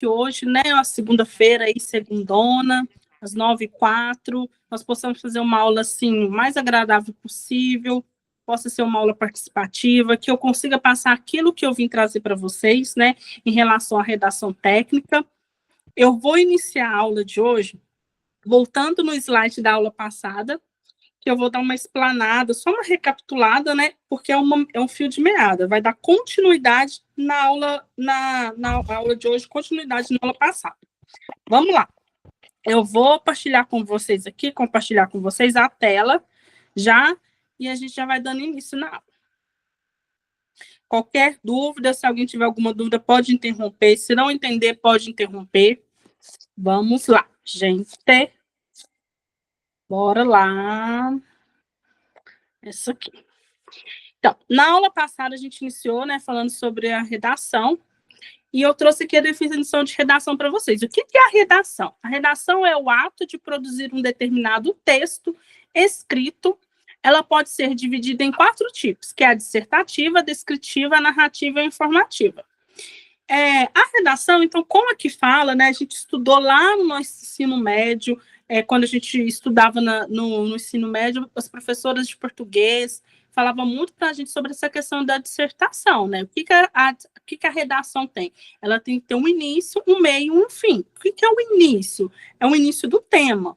que hoje, né, uma segunda-feira aí, segundona, às 9h04, nós possamos fazer uma aula, assim, mais agradável possível, possa ser uma aula participativa, que eu consiga passar aquilo que eu vim trazer para vocês, né, em relação à redação técnica. Eu vou iniciar a aula de hoje, voltando no slide da aula passada, que eu vou dar uma explanada, só uma recapitulada, né? Porque é um fio de meada, vai dar continuidade na aula, na aula de hoje, continuidade na aula passada. Vamos lá. Eu vou partilhar com vocês aqui, compartilhar com vocês a tela já, e a gente já vai dando início na aula. Qualquer dúvida, se alguém tiver alguma dúvida, pode interromper. Se não entender, pode interromper. Vamos lá, gente. Bora lá. Essa aqui. Então, na aula passada a gente iniciou, né, falando sobre a redação, e eu trouxe aqui a definição de redação para vocês. O que é a redação? A redação é o ato de produzir um determinado texto escrito. Ela pode ser dividida em 4 tipos, que é a dissertativa, a descritiva, a narrativa e a informativa. A redação, então, como aqui fala, né, a gente estudou lá no nosso ensino médio, quando a gente estudava no ensino médio, as professoras de português falavam muito para a gente sobre essa questão da dissertação, né? O que a redação tem? Ela tem que ter um início, um meio e um fim. O que é o início? É o início do tema.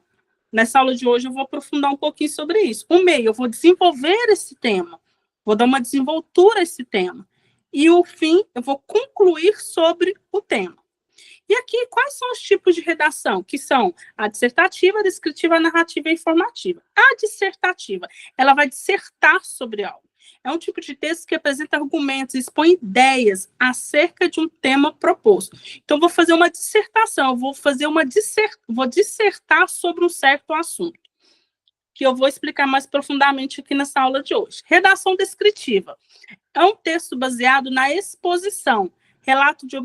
Nessa aula de hoje eu vou aprofundar um pouquinho sobre isso. O meio, eu vou desenvolver esse tema, vou dar uma desenvoltura a esse tema. E o fim, eu vou concluir sobre o tema. E aqui, quais são os tipos de redação? Que são a dissertativa, a descritiva, a narrativa e a informativa. A dissertativa, ela vai dissertar sobre algo. É um tipo de texto que apresenta argumentos, expõe ideias acerca de um tema proposto. Então, vou fazer uma dissertação, vou dissertar sobre um certo assunto, que eu vou explicar mais profundamente aqui nessa aula de hoje. Redação descritiva. É um texto baseado na exposição, relato de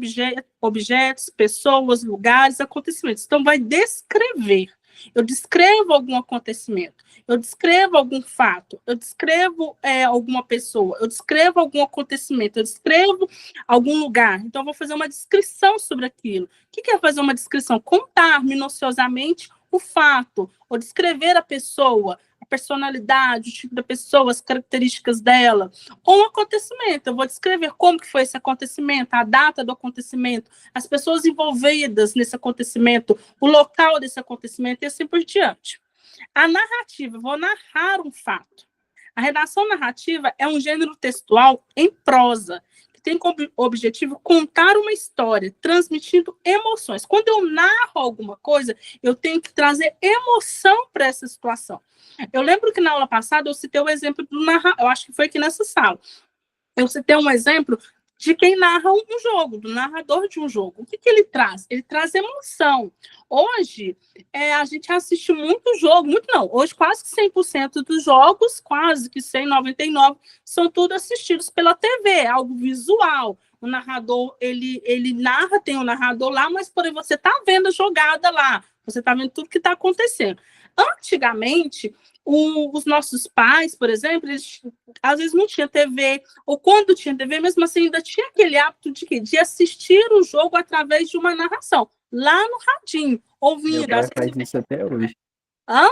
objetos, pessoas, lugares, acontecimentos. Então, vai descrever. Eu descrevo algum acontecimento, eu descrevo algum fato, eu descrevo alguma pessoa, eu descrevo algum acontecimento, eu descrevo algum lugar. Então, eu vou fazer uma descrição sobre aquilo. O que é fazer uma descrição? Contar minuciosamente o fato, ou descrever a pessoa, a personalidade, o tipo da pessoa, as características dela, ou um acontecimento. Eu vou descrever como que foi esse acontecimento, a data do acontecimento, as pessoas envolvidas nesse acontecimento, o local desse acontecimento e assim por diante. A narrativa, eu vou narrar um fato. A redação narrativa é um gênero textual em prosa, que tem como objetivo contar uma história, transmitindo emoções. Quando eu narro alguma coisa, eu tenho que trazer emoção para essa situação. Eu lembro que na aula passada eu citei o exemplo do narrador, eu acho que foi aqui nessa sala. Eu citei um exemplo de quem narra um jogo, do narrador de um jogo. O que ele traz? Ele traz emoção. Hoje, a gente assiste muito jogo, muito não, hoje quase que 100% dos jogos, quase que 199%, são tudo assistidos pela TV, algo visual. O narrador, ele narra, tem um narrador lá, mas porém você está vendo a jogada lá, você está vendo tudo que está acontecendo. Antigamente, os nossos pais, por exemplo, eles às vezes não tinha TV, ou quando tinha TV, mesmo assim, ainda tinha aquele hábito de assistir o jogo através de uma narração, lá no radinho, ouvindo. Meu pai faz isso até hoje. Hã?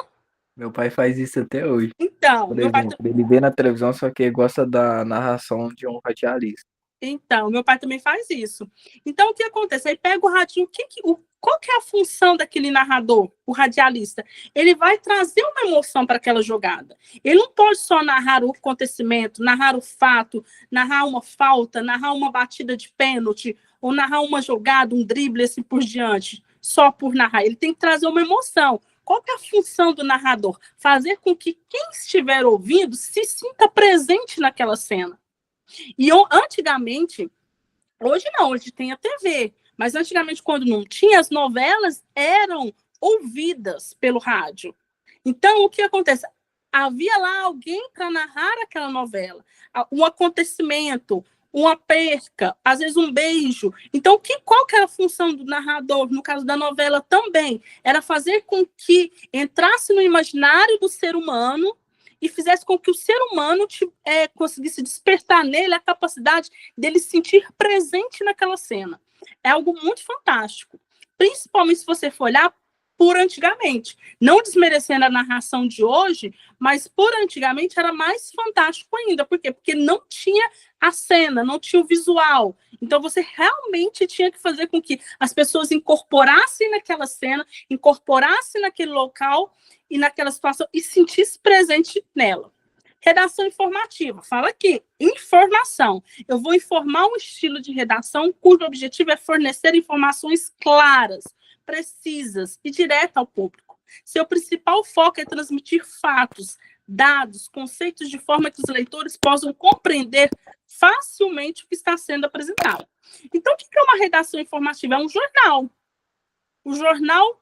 Meu pai faz isso até hoje. Então, Por exemplo, ele vê na televisão, só que ele gosta da narração de um radialista. Então, meu pai também faz isso. Então, o que acontece? Aí pega o radinho, qual que é a função daquele narrador, o radialista? Ele vai trazer uma emoção para aquela jogada. Ele não pode só narrar o acontecimento, narrar o fato, narrar uma falta, narrar uma batida de pênalti, ou narrar uma jogada, um drible, assim por diante, só por narrar. Ele tem que trazer uma emoção. Qual que é a função do narrador? Fazer com que quem estiver ouvindo se sinta presente naquela cena. E antigamente, hoje não, hoje tem a TV, mas antigamente, quando não tinha, as novelas eram ouvidas pelo rádio. Então, o que acontece? Havia lá alguém para narrar aquela novela, um acontecimento, uma perca, às vezes um beijo. Então, qual que era a função do narrador, no caso da novela também? Era fazer com que entrasse no imaginário do ser humano e fizesse com que o ser humano conseguisse despertar nele a capacidade dele se sentir presente naquela cena. é algo muito fantástico. Principalmente se você for olhar por antigamente. Não desmerecendo a narração de hoje, mas por antigamente era mais fantástico ainda. Por quê? Porque não tinha a cena, não tinha o visual. Então você realmente tinha que fazer com que as pessoas incorporassem naquela cena, incorporassem naquele local e naquela situação e sentissem presente nela. Redação informativa, fala aqui, informação. Eu vou informar um estilo de redação cujo objetivo é fornecer informações claras, precisas e diretas ao público. Seu principal foco é transmitir fatos, dados, conceitos de forma que os leitores possam compreender facilmente o que está sendo apresentado. Então, o que é uma redação informativa? É um jornal. O jornal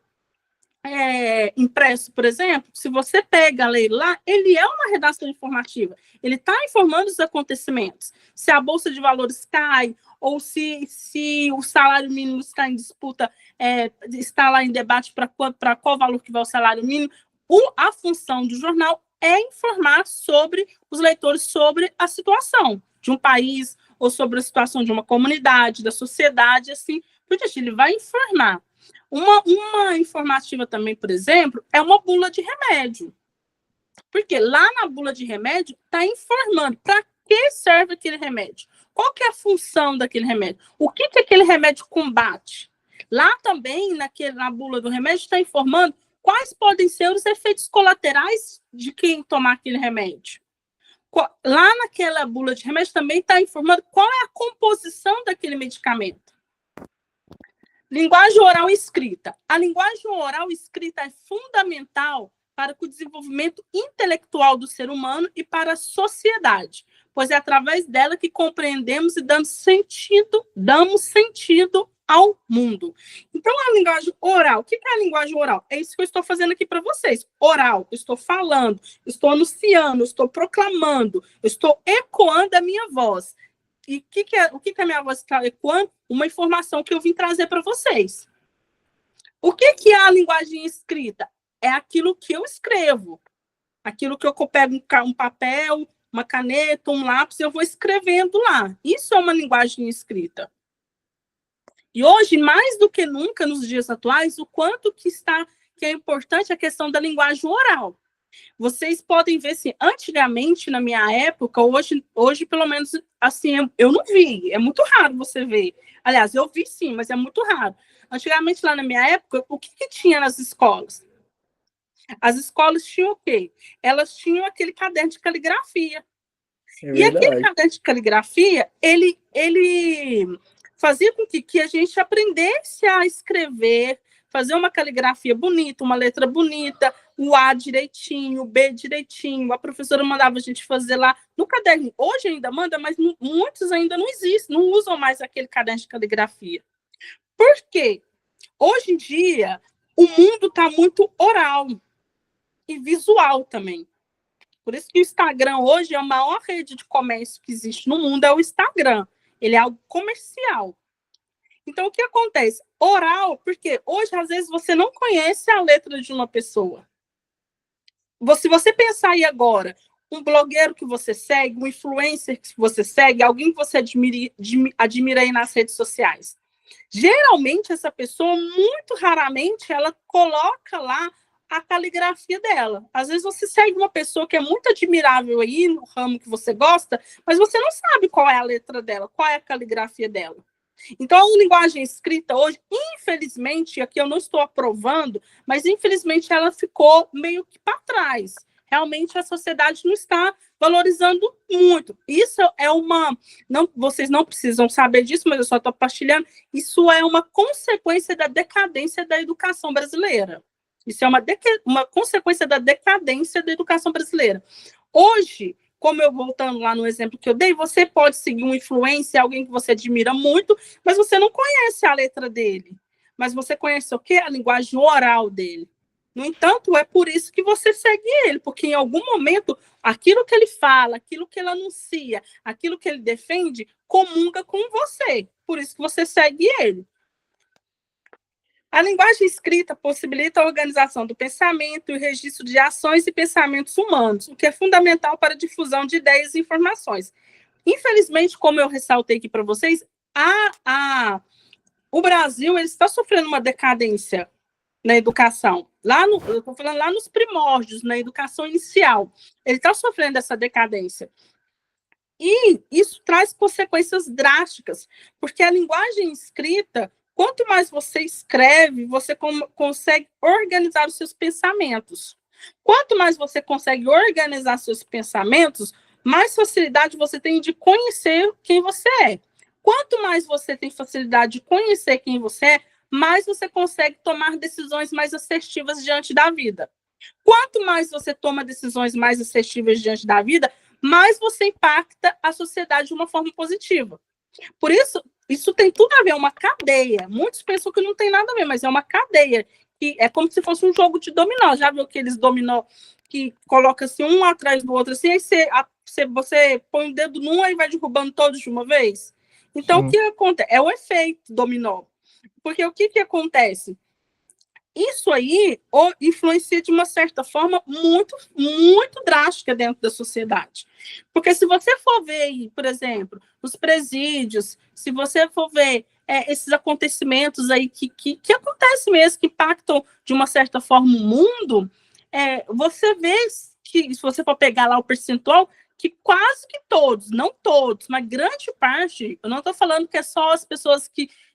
impresso, por exemplo, se você pega a lei lá, ele é uma redação informativa. Ele está informando os acontecimentos. Se a Bolsa de Valores cai, ou se o salário mínimo está em disputa, está lá em debate para qual valor que vai o salário mínimo, a função do jornal é informar sobre os leitores sobre a situação de um país, ou sobre a situação de uma comunidade, da sociedade, assim, porque ele vai informar. Uma informativa também, por exemplo, é uma bula de remédio. Porque lá na bula de remédio está informando para que serve aquele remédio. Qual que é a função daquele remédio? O que aquele remédio combate? Lá também, na bula do remédio, está informando quais podem ser os efeitos colaterais de quem tomar aquele remédio. Lá naquela bula de remédio também está informando qual é a composição daquele medicamento. Linguagem oral e escrita. A linguagem oral e escrita é fundamental para o desenvolvimento intelectual do ser humano e para a sociedade, pois é através dela que compreendemos e damos sentido ao mundo. Então, a linguagem oral, o que é a linguagem oral? É isso que eu estou fazendo aqui para vocês. Oral, eu estou falando, estou anunciando, estou proclamando, estou ecoando a minha voz. E o que a minha voz está ecoando? Uma informação que eu vim trazer para vocês. O que é a linguagem escrita? É aquilo que eu escrevo. Aquilo que eu pego um papel, uma caneta, um lápis, eu vou escrevendo lá. Isso é uma linguagem escrita. E hoje, mais do que nunca, nos dias atuais, o quanto que é importante a questão da linguagem oral. Vocês podem ver se antigamente, na minha época, hoje pelo menos, assim, eu não vi. É muito raro você ver. Aliás, eu vi sim, mas é muito raro. Antigamente, lá na minha época, o que tinha nas escolas? As escolas tinham o quê? Elas tinham aquele caderno de caligrafia. E aquele caderno de caligrafia, ele fazia com que a gente aprendesse a escrever, fazer uma caligrafia bonita, uma letra bonita, o A direitinho, o B direitinho. A professora mandava a gente fazer lá no caderno. Hoje ainda manda, mas muitos ainda não existem, não usam mais aquele caderno de caligrafia. Por quê? Hoje em dia, o mundo está muito oral e visual também. Por isso que o Instagram hoje é a maior rede de comércio que existe no mundo, é o Instagram. Ele é algo comercial. Então, o que acontece? Oral, porque hoje, às vezes, você não conhece a letra de uma pessoa. Se você pensar aí agora, um blogueiro que você segue, um influencer que você segue, alguém que você admira aí nas redes sociais. Geralmente, essa pessoa, muito raramente, ela coloca lá a caligrafia dela. Às vezes você segue uma pessoa que é muito admirável aí, no ramo que você gosta, mas você não sabe qual é a letra dela, qual é a caligrafia dela. Então, a linguagem escrita hoje, infelizmente, aqui eu não estou aprovando, mas infelizmente ela ficou meio que para trás. Realmente a sociedade não está valorizando muito. Isso é vocês não precisam saber disso, mas eu só estou partilhando. Isso é uma consequência da decadência da educação brasileira. Isso é uma consequência da decadência da educação brasileira. Hoje, como eu voltando lá no exemplo que eu dei, você pode seguir um influencer, alguém que você admira muito, mas você não conhece a letra dele. Mas você conhece o quê? A linguagem oral dele. No entanto, é por isso que você segue ele, porque em algum momento, aquilo que ele fala, aquilo que ele anuncia, aquilo que ele defende, comunga com você. Por isso que você segue ele. A linguagem escrita possibilita a organização do pensamento e o registro de ações e pensamentos humanos, o que é fundamental para a difusão de ideias e informações. Infelizmente, como eu ressaltei aqui para vocês, o Brasil ele está sofrendo uma decadência na educação. Eu estou falando lá nos primórdios, na educação inicial. Ele está sofrendo essa decadência. E isso traz consequências drásticas, porque a linguagem escrita, quanto mais você escreve, você consegue organizar os seus pensamentos. Quanto mais você consegue organizar seus pensamentos, mais facilidade você tem de conhecer quem você é. Quanto mais você tem facilidade de conhecer quem você é, mais você consegue tomar decisões mais assertivas diante da vida. Quanto mais você toma decisões mais assertivas diante da vida, mais você impacta a sociedade de uma forma positiva. Por isso, isso tem tudo a ver, é uma cadeia. Muitos pensam que não tem nada a ver, mas é uma cadeia. Que é como se fosse um jogo de dominó. Já viu aqueles dominó que coloca assim, um atrás do outro, assim, aí você põe o dedo num e vai derrubando todos de uma vez? Então, o que acontece? É o efeito dominó. Porque o que acontece? Isso aí influencia de uma certa forma muito, muito drástica dentro da sociedade. Porque se você for ver, por exemplo, os presídios, se você for ver esses acontecimentos aí que acontecem mesmo, que impactam de uma certa forma o mundo, você vê que, se você for pegar lá o percentual, que quase que todos, não todos, mas grande parte, eu não estou falando que é só as pessoas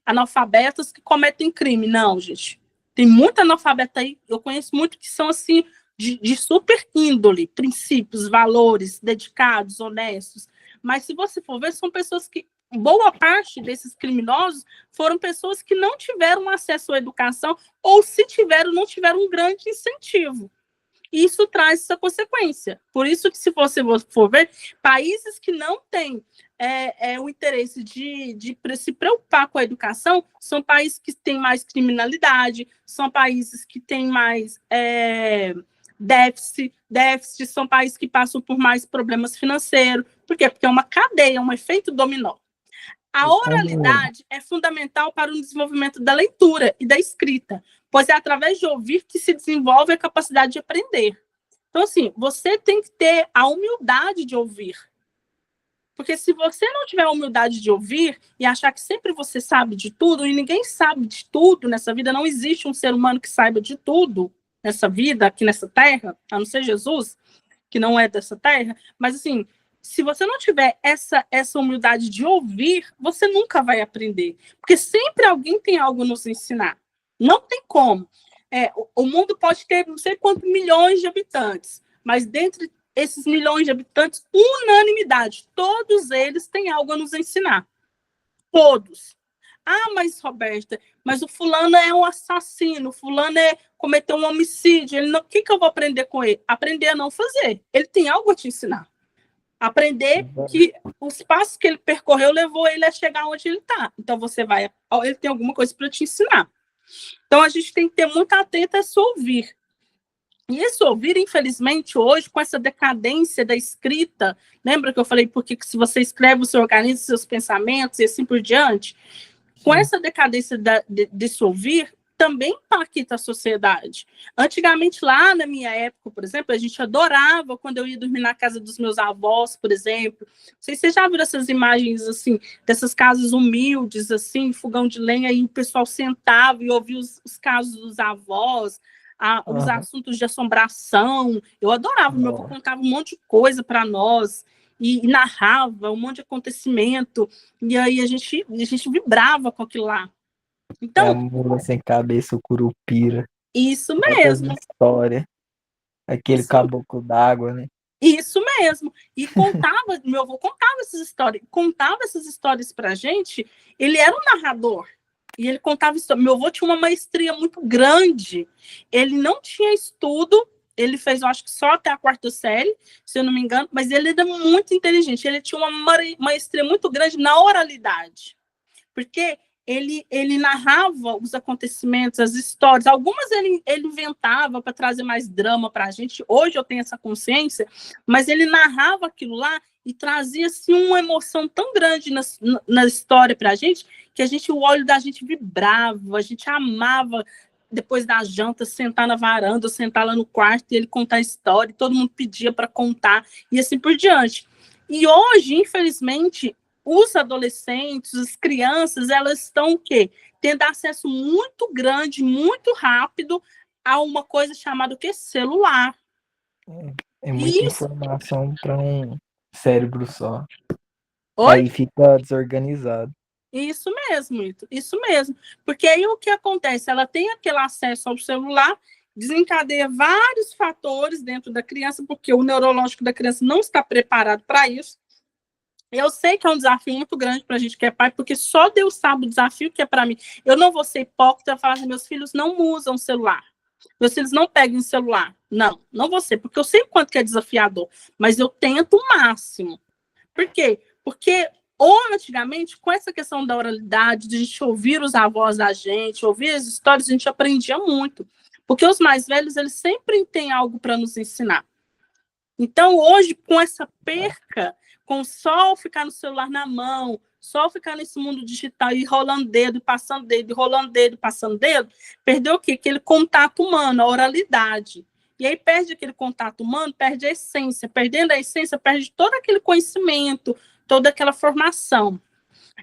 analfabetas que cometem crime, não, gente. Tem muita analfabeta aí, eu conheço muito que são assim, de super índole, princípios, valores, dedicados, honestos. Mas se você for ver, são pessoas que, boa parte desses criminosos foram pessoas que não tiveram acesso à educação, ou se tiveram, não tiveram um grande incentivo. E isso traz essa consequência. Por isso que, se você for ver, países que não têm o interesse de se preocupar com a educação são países que têm mais criminalidade, são países que têm mais déficit, são países que passam por mais problemas financeiros. Por quê? Porque é uma cadeia, um efeito dominó. A oralidade é fundamental para o desenvolvimento da leitura e da escrita, pois é através de ouvir que se desenvolve a capacidade de aprender. Então, assim, você tem que ter a humildade de ouvir. Porque se você não tiver a humildade de ouvir e achar que sempre você sabe de tudo, e ninguém sabe de tudo nessa vida, não existe um ser humano que saiba de tudo nessa vida, aqui nessa terra, a não ser Jesus, que não é dessa terra, mas assim, se você não tiver essa humildade de ouvir, você nunca vai aprender. Porque sempre alguém tem algo a nos ensinar. Não tem como. O mundo pode ter não sei quantos milhões de habitantes, mas dentre esses milhões de habitantes, unanimidade, todos eles têm algo a nos ensinar. Todos. Ah, mas, Roberta, mas o fulano é um assassino, o fulano cometeu um homicídio. O que eu vou aprender com ele? Aprender a não fazer. Ele tem algo a te ensinar. Aprender que os passos que ele percorreu levou ele a chegar onde ele está. Então, ele tem alguma coisa para te ensinar. Então, a gente tem que ter muito atento a esse ouvir. E esse ouvir, infelizmente, hoje, com essa decadência da escrita, lembra que eu falei porque se você escreve, você organiza seus pensamentos e assim por diante? Com essa decadência desse ouvir, também impacta a sociedade. Antigamente, lá na minha época, por exemplo, a gente adorava quando eu ia dormir na casa dos meus avós, por exemplo. Não sei se vocês já viram essas imagens, assim, dessas casas humildes, assim, fogão de lenha, e o pessoal sentava e ouvia os casos dos avós, os assuntos de assombração. Eu adorava, meu avô contava um monte de coisa para nós, e narrava um monte de acontecimento, e aí a gente vibrava com aquilo lá. Então, a mula sem cabeça, o curupira. Isso mesmo. História. Aquele caboclo d'água, né? Isso mesmo. E meu avô contava essas histórias pra gente. Ele era um narrador. E ele contava histórias. Meu avô tinha uma maestria muito grande. Ele não tinha estudo. Ele fez, eu acho que só até a 4ª série, se eu não me engano. Mas ele era muito inteligente. Ele tinha uma maestria muito grande na oralidade. Porque ele narrava os acontecimentos, as histórias. Algumas ele inventava para trazer mais drama para a gente. Hoje eu tenho essa consciência, mas ele narrava aquilo lá e trazia assim, uma emoção tão grande na história para a gente, que o olho da gente vibrava, a gente amava, depois da janta, sentar na varanda, sentar lá no quarto e ele contar a história, e todo mundo pedia para contar, e assim por diante. E hoje, infelizmente, os adolescentes, as crianças, elas estão o quê? Tendo acesso muito grande, muito rápido a uma coisa chamada o quê? Celular. É muita Isso, informação para um cérebro só. oi? Aí fica desorganizado. Isso mesmo, Ito, isso mesmo. Porque aí o que acontece? Ela tem aquele acesso ao celular, desencadeia vários fatores dentro da criança, porque o neurológico da criança não está preparado para isso. Eu sei que é um desafio muito grande para a gente que é pai, porque só Deus sabe o desafio que é para mim. Eu não vou ser hipócrita e falar assim, meus filhos não usam celular. Meus filhos não pegam celular. Não, não vou ser, porque eu sei o quanto que é desafiador. Mas eu tento o máximo. Por quê? Porque ou antigamente, com essa questão da oralidade, de a gente ouvir os avós da gente, ouvir as histórias, a gente aprendia muito. Porque os mais velhos, eles sempre têm algo para nos ensinar. Então, hoje, com essa perca, com só ficar no celular na mão, só ficar nesse mundo digital e rolando dedo, passando dedo, rolando dedo, passando dedo, perdeu o quê? Aquele contato humano, a oralidade. E aí perde aquele contato humano, perde a essência. Perdendo a essência, perde todo aquele conhecimento, toda aquela formação.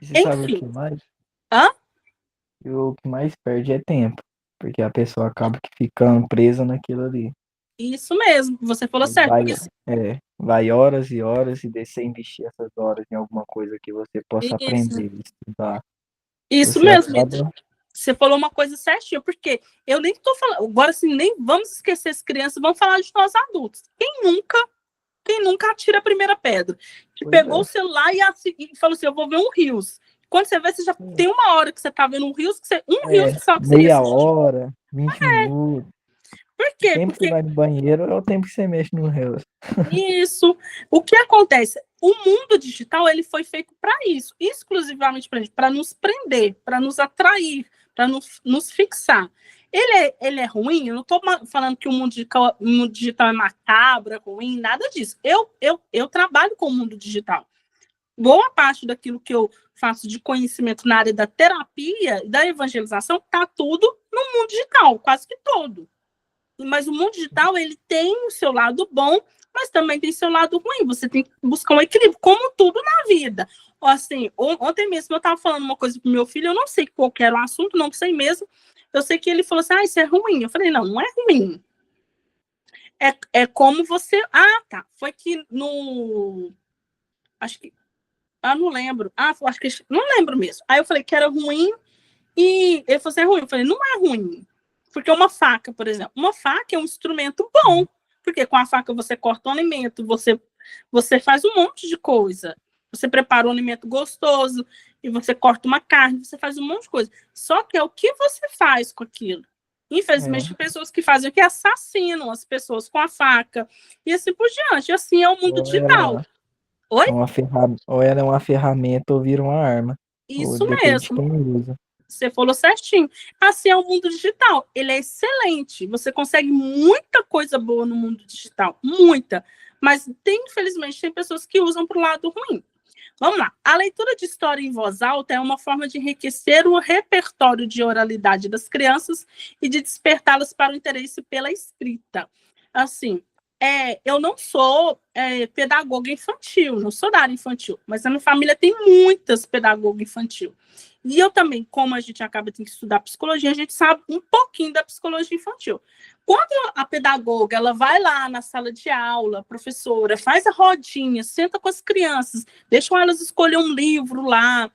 E você sabe o Enfim. que mais? Hã? E o que mais perde é tempo. Porque a pessoa acaba que ficando presa naquilo ali. Isso mesmo, você falou Aí certo. Porque, vai horas e horas e deixa você investir essas horas em alguma coisa que você possa isso, aprender, estudar. isso Você mesmo. acaba. Você falou uma coisa certinha, porque eu nem estou falando. Agora, assim, nem vamos esquecer as crianças, vamos falar de nós adultos. Quem nunca atira a primeira pedra? Que Pois pegou o é. celular e falou assim: eu vou ver um Rios. Quando você vê, você já tem uma hora que você está vendo um Rios, um Rios só que você ia Meia assistir. hora, 20 minutos. Por O quê? tempo que você Porque vai no banheiro é o tempo que você mexe no Reels. isso. O que acontece? O mundo digital ele foi feito para isso, exclusivamente para isso, para nos prender, para nos atrair, para nos fixar. Ele é ruim? Eu não estou falando que o mundo digital é macabro, é ruim, nada disso. Eu trabalho com o mundo digital. Boa parte daquilo que eu faço de conhecimento na área da terapia e da evangelização está tudo no mundo digital, quase que todo. Mas o mundo digital ele tem o seu lado bom, mas também tem seu lado ruim. Você tem que buscar um equilíbrio, como tudo na vida. Assim, ontem mesmo eu estava falando uma coisa para o meu filho, eu não sei qual era o assunto, não sei mesmo. Eu sei que ele falou assim, isso é ruim. Eu falei, não, não é ruim. É como você... Ah, tá. Foi que no... Acho que... Ah, não lembro. Ah, acho que... Não lembro mesmo. Aí eu falei que era ruim e ele falou assim, é ruim. Eu falei, não é ruim. Porque uma faca, por exemplo, uma faca é um instrumento bom, porque com a faca você corta um alimento, você faz um monte de coisa. Você prepara um alimento gostoso e você corta uma carne, você faz um monte de coisa. Só que é o que você faz com aquilo. Infelizmente, tem pessoas que fazem o que assassinam as pessoas com a faca e assim por diante. Assim é o mundo Ou digital. ela Oi? ou ela é uma ferramenta ou vira uma arma. Ou Isso depende de mesmo. quem usa. Você falou certinho. Assim é o mundo digital. Ele é excelente. Você consegue muita coisa boa no mundo digital. Muita. Mas, infelizmente, tem pessoas que usam para o lado ruim. Vamos lá. A leitura de história em voz alta é uma forma de enriquecer o repertório de oralidade das crianças e de despertá-las para o interesse pela escrita. Assim, eu não sou pedagoga infantil, não sou da área infantil, mas a minha família tem muitas pedagogas infantil. E eu também, como a gente acaba tendo que estudar psicologia, a gente sabe um pouquinho da psicologia infantil. Quando a pedagoga ela vai lá na sala de aula, a professora, faz a rodinha, senta com as crianças, deixam elas escolher um livro lá,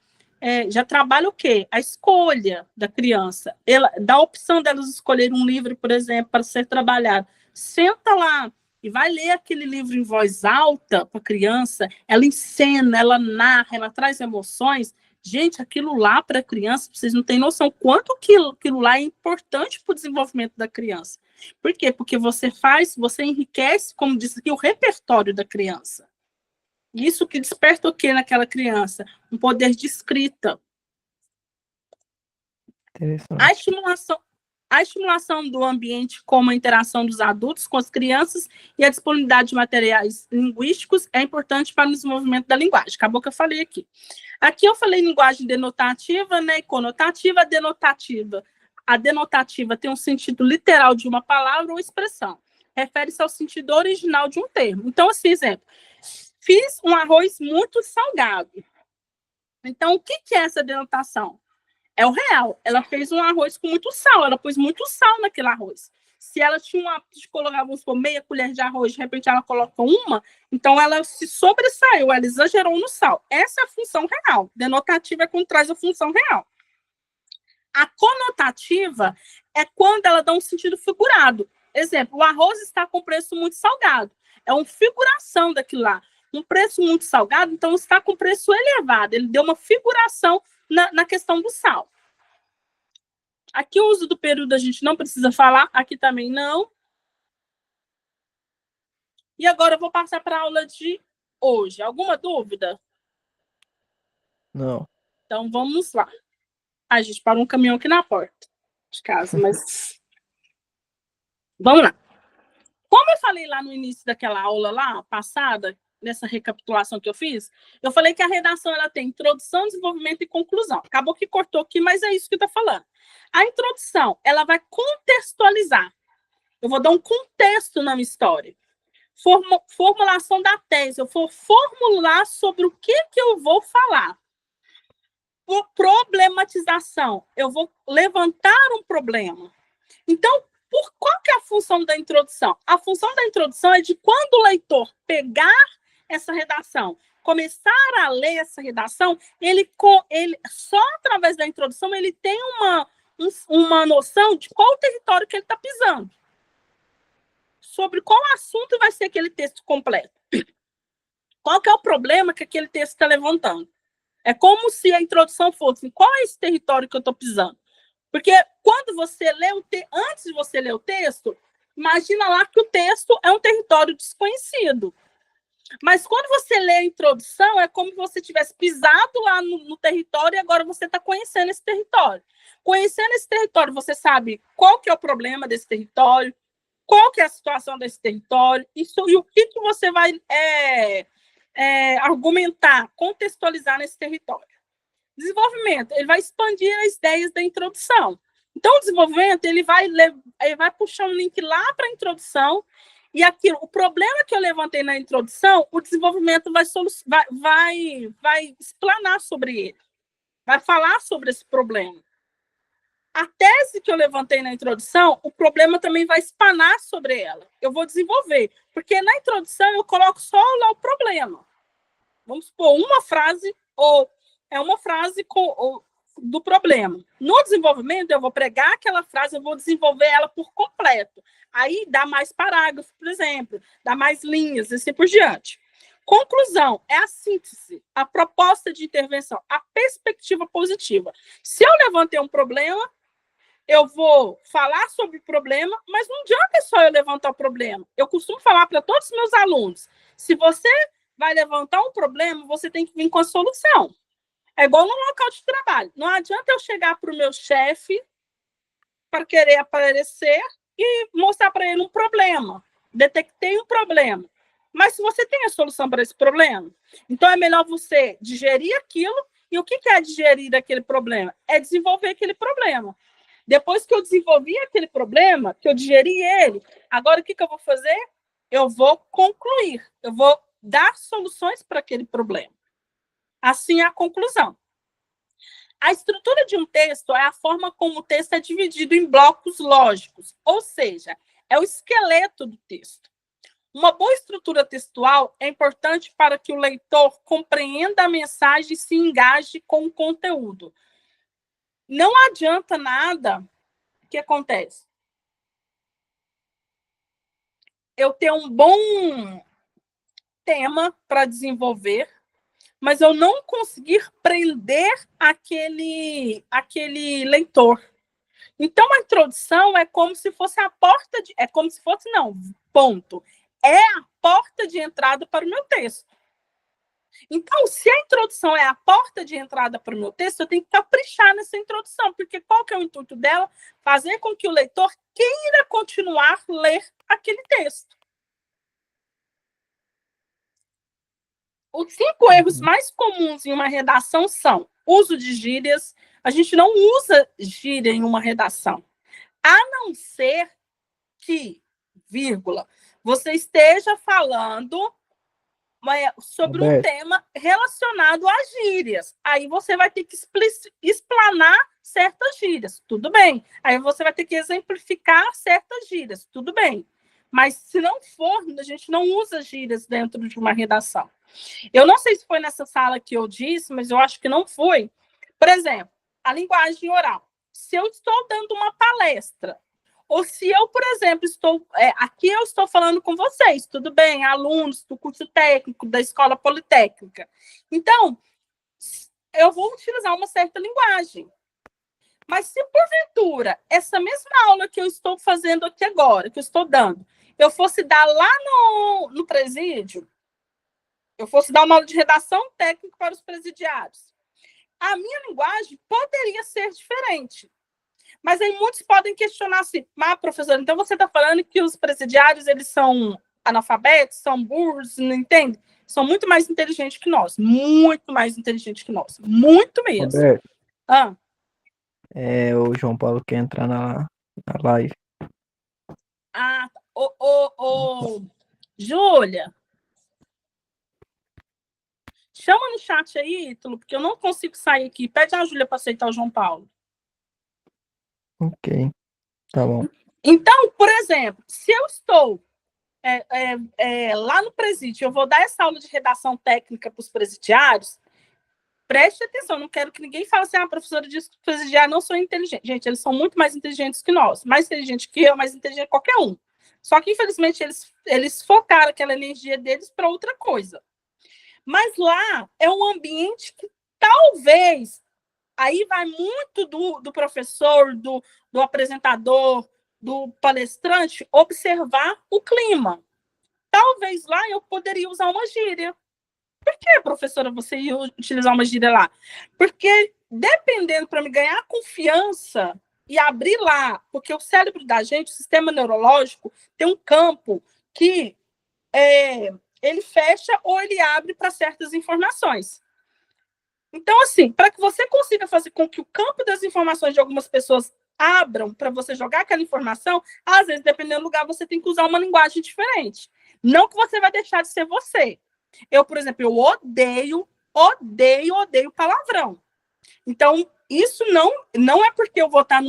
já trabalha o quê? A escolha da criança. Ela dá a opção delas escolherem um livro, por exemplo, para ser trabalhado. Senta lá e vai ler aquele livro em voz alta para a criança, ela encena, ela narra, ela traz emoções. Gente, aquilo lá para a criança, vocês não têm noção quanto aquilo lá é importante para o desenvolvimento da criança. Por quê? Porque você enriquece, como disse aqui, o repertório da criança. Isso que desperta o quê naquela criança? Um poder de escrita. A Interessante. estimulação do ambiente, como a interação dos adultos com as crianças e a disponibilidade de materiais linguísticos é importante para o desenvolvimento da linguagem. Acabou que eu falei aqui. Aqui eu falei linguagem denotativa, né, e conotativa, denotativa. A denotativa tem um sentido literal de uma palavra ou expressão. Refere-se ao sentido original de um termo. Então, assim, exemplo, fiz um arroz muito salgado. Então, o que é essa denotação? É o real. Ela fez um arroz com muito sal, ela pôs muito sal naquele arroz. Se ela tinha um hábito de colocar, vamos supor, meia colher de arroz, de repente ela coloca uma, então ela se sobressaiu, ela exagerou no sal. Essa é a função real. Denotativa é quando traz a função real. A conotativa é quando ela dá um sentido figurado. Exemplo, o arroz está com preço muito salgado. É uma figuração daquilo lá. Um preço muito salgado, então está com preço elevado. Ele deu uma figuração na questão do sal. Aqui o uso do período a gente não precisa falar, aqui também não. E agora eu vou passar para a aula de hoje. Alguma dúvida? Não. Então vamos lá. A gente parou um caminhão aqui na porta de casa, mas vamos lá. Como eu falei lá no início daquela aula lá, passada, nessa recapitulação que eu fiz, eu falei que a redação ela tem introdução, desenvolvimento e conclusão. Acabou que cortou aqui, mas é isso que está falando. A introdução, ela vai contextualizar. Eu vou dar um contexto na minha história. Formulação da tese, eu vou formular sobre o que eu vou falar. Por problematização, eu vou levantar um problema. Então, qual que é a função da introdução? A função da introdução é de quando o leitor pegar essa redação, começar a ler essa redação, ele só através da introdução ele tem uma noção de qual o território que ele está pisando. Sobre qual assunto vai ser aquele texto completo. Qual que é o problema que aquele texto está levantando. É como se a introdução fosse, qual é esse território que eu estou pisando? Porque quando você lê antes de você ler o texto, imagina lá que o texto é um território desconhecido. Mas quando você lê a introdução, é como se você tivesse pisado lá no território e agora você está conhecendo esse território. Conhecendo esse território, você sabe qual que é o problema desse território, qual que é a situação desse território, e o que você vai argumentar, contextualizar nesse território. Desenvolvimento, ele vai expandir as ideias da introdução. Então, o desenvolvimento, ele vai puxar um link lá para a introdução, e aquilo, o problema que eu levantei na introdução, o desenvolvimento vai explanar sobre ele, vai falar sobre esse problema. A tese que eu levantei na introdução, o problema também vai espanar sobre ela. Eu vou desenvolver, porque na introdução eu coloco só lá o problema. Vamos supor, uma frase, ou é uma frase do problema. No desenvolvimento, eu vou pregar aquela frase, eu vou desenvolver ela por completo. Aí dá mais parágrafo, por exemplo, dá mais linhas, e assim por diante. Conclusão, é a síntese, a proposta de intervenção, a perspectiva positiva. Se eu levantei um problema, eu vou falar sobre o problema, mas não adianta só eu levantar o problema. Eu costumo falar para todos os meus alunos, se você vai levantar um problema, você tem que vir com a solução. É igual no local de trabalho. Não adianta eu chegar para o meu chefe para querer aparecer e mostrar para ele um problema. Detectei um problema. Mas se você tem a solução para esse problema, então é melhor você digerir aquilo. E o que é digerir aquele problema? É desenvolver aquele problema. Depois que eu desenvolvi aquele problema, que eu digeri ele, agora o que eu vou fazer? Eu vou concluir. Eu vou dar soluções para aquele problema. Assim é a conclusão. A estrutura de um texto é a forma como o texto é dividido em blocos lógicos, ou seja, é o esqueleto do texto. Uma boa estrutura textual é importante para que o leitor compreenda a mensagem e se engaje com o conteúdo. Não adianta nada o que acontece. Eu ter um bom tema para desenvolver, mas eu não conseguir prender aquele leitor. Então, a introdução é como se fosse a porta de... É como se fosse, não, ponto. É a porta de entrada para o meu texto. Então, se a introdução é a porta de entrada para o meu texto, eu tenho que caprichar nessa introdução, porque qual que é o intuito dela? Fazer com que o leitor queira continuar a ler aquele texto. Os 5 erros mais comuns em uma redação são uso de gírias. A gente não usa gíria em uma redação, a não ser que, vírgula, você esteja falando sobre um Roberto, tema relacionado às gírias. Aí você vai ter que explanar certas gírias, tudo bem. Aí você vai ter que exemplificar certas gírias, tudo bem. Mas se não for, a gente não usa gírias dentro de uma redação. Eu não sei se foi nessa sala que eu disse, mas eu acho que não foi. Por exemplo, a linguagem oral. Se eu estou dando uma palestra, ou se eu, por exemplo, aqui eu estou falando com vocês, tudo bem, alunos do curso técnico, da escola politécnica. Então, eu vou utilizar uma certa linguagem. Mas se, porventura, essa mesma aula que eu estou fazendo aqui agora, que eu estou dando, eu fosse dar lá no presídio, eu fosse dar uma aula de redação técnica para os presidiários, a minha linguagem poderia ser diferente. Mas aí muitos podem questionar assim, professor, então você está falando que os presidiários, eles são analfabetos, são burros, não entende? São muito mais inteligentes que nós. Muito mais inteligentes que nós. Muito mesmo. Roberto, Ah, o João Paulo quer entrar na live. Júlia, chama no chat aí, Ítalo, porque eu não consigo sair aqui. Pede a Júlia para aceitar o João Paulo. Ok, tá bom. Então, por exemplo, se eu estou lá no presídio, eu vou dar essa aula de redação técnica para os presidiários, preste atenção, não quero que ninguém fale assim, a professora disse que os presidiários não são inteligentes. Gente, eles são muito mais inteligentes que nós, mais inteligentes que eu, mais inteligente que qualquer um. Só que, infelizmente, eles focaram aquela energia deles para outra coisa. Mas lá é um ambiente que talvez, aí vai muito do professor, do apresentador, do palestrante, observar o clima. Talvez lá eu poderia usar uma gíria. Por que, professora, você ia utilizar uma gíria lá? Porque, dependendo, para me ganhar confiança e abrir lá, porque o cérebro da gente, o sistema neurológico, tem um campo que ele fecha ou ele abre para certas informações. Então, assim, para que você consiga fazer com que o campo das informações de algumas pessoas abram para você jogar aquela informação, às vezes, dependendo do lugar, você tem que usar uma linguagem diferente. Não que você vai deixar de ser você. Eu, por exemplo, eu odeio palavrão. Então, isso não é porque eu vou estar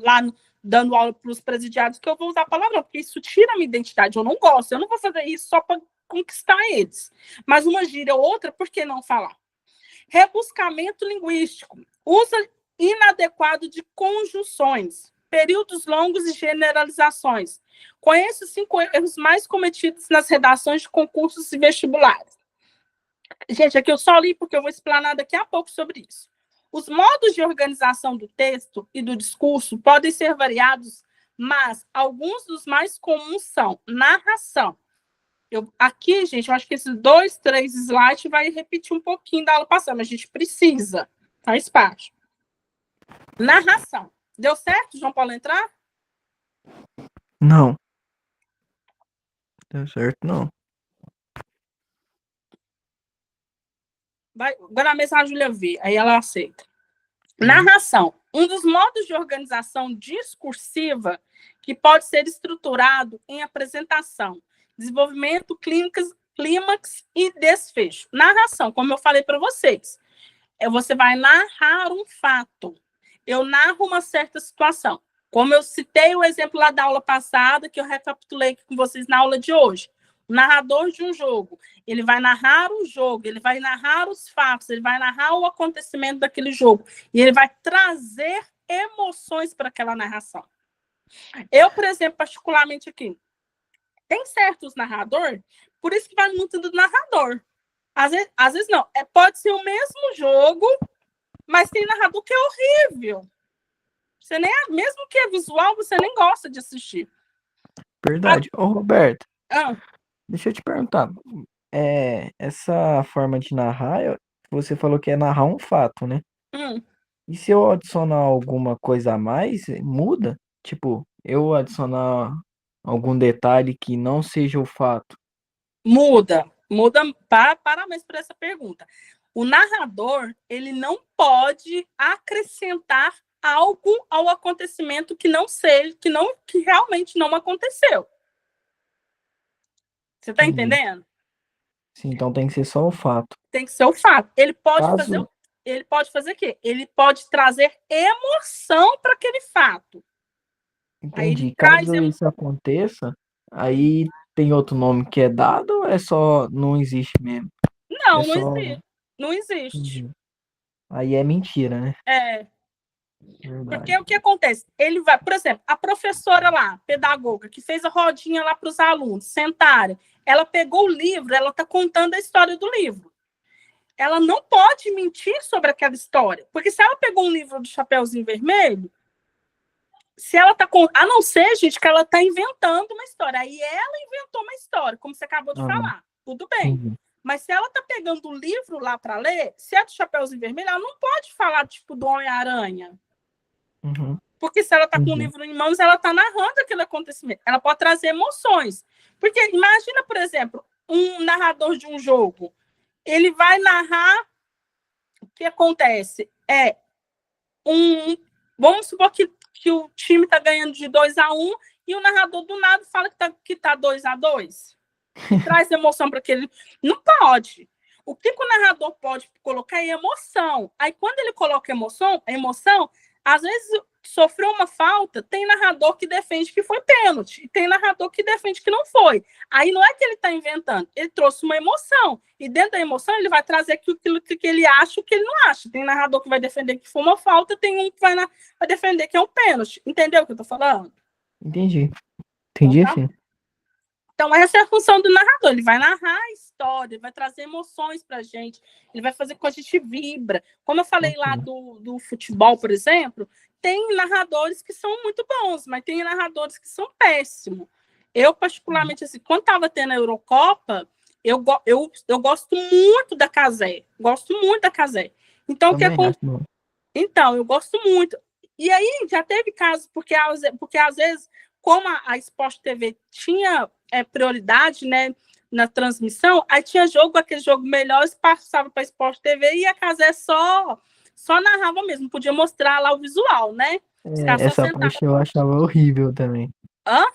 lá dando aula para os presidiários que eu vou usar palavrão, porque isso tira a minha identidade. Eu não gosto, eu não vou fazer isso só para conquistar eles. Mas uma gíria ou outra, por que não falar? Rebuscamento linguístico. Uso inadequado de conjunções, períodos longos e generalizações. Conheço os 5 erros mais cometidos nas redações de concursos e vestibulares. Gente, aqui eu só li porque eu vou explanar daqui a pouco sobre isso. Os modos de organização do texto e do discurso podem ser variados, mas alguns dos mais comuns são narração. Aqui, gente, eu acho que esses 2, 3 slides vai repetir um pouquinho da aula passada, mas a gente precisa, faz parte. Narração. Deu certo, João Paulo, entrar? Não. Deu certo, não. Agora a mensagem a Júlia vê, aí ela aceita. Narração. Um dos modos de organização discursiva que pode ser estruturado em apresentação, desenvolvimento, clímax e desfecho. Narração, como eu falei para vocês, você vai narrar um fato. Eu narro uma certa situação. Como eu citei o exemplo lá da aula passada, que eu recapitulei aqui com vocês na aula de hoje. O narrador de um jogo, ele vai narrar o jogo, ele vai narrar os fatos, ele vai narrar o acontecimento daquele jogo. E ele vai trazer emoções para aquela narração. Eu, por exemplo, particularmente aqui, tem certos narradores, por isso que vai muito do narrador. Às vezes não. Pode ser o mesmo jogo, mas tem narrador que é horrível. Você nem, mesmo que é visual, você nem gosta de assistir. Verdade. Ô, Roberto, Ah, deixa eu te perguntar. Essa forma de narrar, você falou que é narrar um fato, né? E se eu adicionar alguma coisa a mais, muda? Tipo, eu adicionar algum detalhe que não seja o fato. muda. Parabéns por essa pergunta. O narrador, ele não pode acrescentar algo ao acontecimento que não seja, que realmente não aconteceu. Você está Entendi. entendendo? Sim, então tem que ser só o fato. Tem que ser o fato. Ele pode Caso... fazer o quê? Ele pode trazer emoção para aquele fato. Aí ele Entendi. traz Caso isso aconteça, aí tem outro nome que é dado ou é só não existe mesmo? É Não, não só. existe. Não existe. Entendi. Aí é mentira, né? É, Verdade. porque o que acontece? Ele vai, por exemplo, a professora lá, pedagoga, que fez a rodinha lá para os alunos sentarem, ela pegou o livro, ela está contando a história do livro. Ela não pode mentir sobre aquela história, porque se ela pegou um livro do Chapeuzinho Vermelho, se ela está com, a não ser, gente, que ela está inventando uma história, aí ela inventou uma história, como você acabou de Ah, falar, tudo bem. entendi. Mas se ela está pegando o livro lá para ler, se é do Chapeuzinho Vermelho, ela não pode falar tipo do Homem-Aranha. Uhum, Porque se ela está com o entendi. livro em mãos, ela está narrando aquele acontecimento. Ela pode trazer emoções. Porque imagina, por exemplo, um narrador de um jogo. Ele vai narrar o que acontece. Vamos supor que o time está ganhando de 2-1 e o narrador do nada fala que tá 2-2 e traz emoção para aquele. Não pode. O que o narrador pode colocar é emoção. Aí, quando ele coloca emoção, às vezes sofreu uma falta, tem narrador que defende que foi pênalti, e tem narrador que defende que não foi. Aí não é que ele está inventando, ele trouxe uma emoção. E dentro da emoção, ele vai trazer aquilo que ele acha e o que ele não acha. Tem narrador que vai defender que foi uma falta, tem um que vai defender que é um pênalti. Entendeu o que eu estou falando? Entendi. Então, Entendi, tá. sim. Então, essa é a função do narrador. Ele vai narrar a história, ele vai trazer emoções para a gente, ele vai fazer com que a gente vibra. Como eu falei lá Ok. do futebol, por exemplo, tem narradores que são muito bons, mas tem narradores que são péssimos. Eu, particularmente, assim, quando estava tendo a Eurocopa, eu gosto muito da Cazé. Gosto muito da Cazé. Então, Também acho bom. então, eu gosto muito. E aí, já teve casos, porque às vezes, como a Sport TV tinha prioridade, né, na transmissão, aí tinha jogo, aquele jogo melhor, passava para a Sport TV e a Casé só narrava mesmo, podia mostrar lá o visual, né? Os caras só Essa sentavam. parte eu achava horrível também. Hã?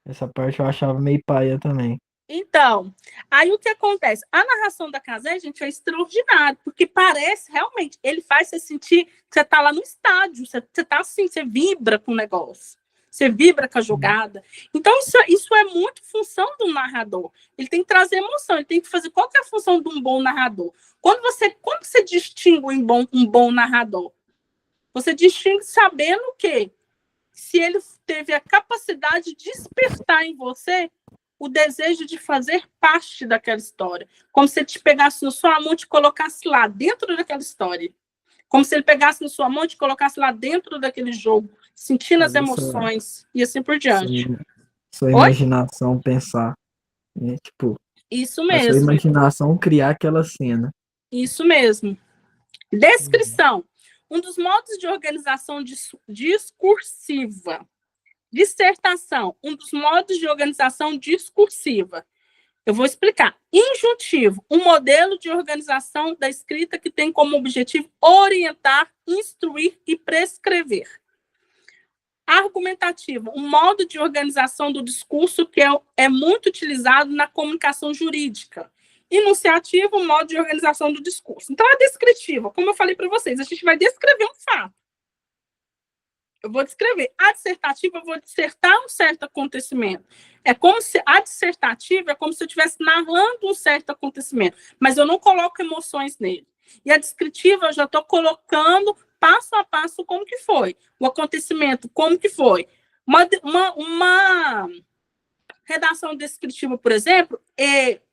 Essa parte eu achava meio paia também. Então, aí o que acontece? A narração da Casé, gente, é extraordinária, porque parece realmente, ele faz você sentir que você está lá no estádio, você está assim, você vibra com o negócio, você vibra com a jogada. Então, isso é muito função do narrador. Ele tem que trazer emoção, ele tem que fazer qual que é a função de um bom narrador. Quando você distingue um bom narrador, você distingue sabendo o quê? Se ele teve a capacidade de despertar em você o desejo de fazer parte daquela história. Como se ele te pegasse na sua mão e te colocasse lá dentro daquela história. Como se ele pegasse na sua mão e te colocasse lá dentro daquele jogo, sentindo as Fazer emoções e assim por sua, diante. sua Oi? imaginação pensar, né? Tipo, Isso a sua mesmo. imaginação criar aquela cena. Isso mesmo. Descrição. Um dos modos de organização discursiva. Dissertação. Um dos modos de organização discursiva. Eu vou explicar. Injuntivo, um modelo de organização da escrita que tem como objetivo orientar, instruir e prescrever. Argumentativo, um modo de organização do discurso que é muito utilizado na comunicação jurídica. Enunciativo, um modo de organização do discurso. Então, a descritiva, como eu falei para vocês, a gente vai descrever um fato. Eu vou descrever. A dissertativa, eu vou dissertar um certo acontecimento. É como se a dissertativa é como se eu estivesse narrando um certo acontecimento, mas eu não coloco emoções nele. E a descritiva, eu já estou colocando passo a passo como que foi. O acontecimento, como que foi. Uma redação descritiva, por exemplo,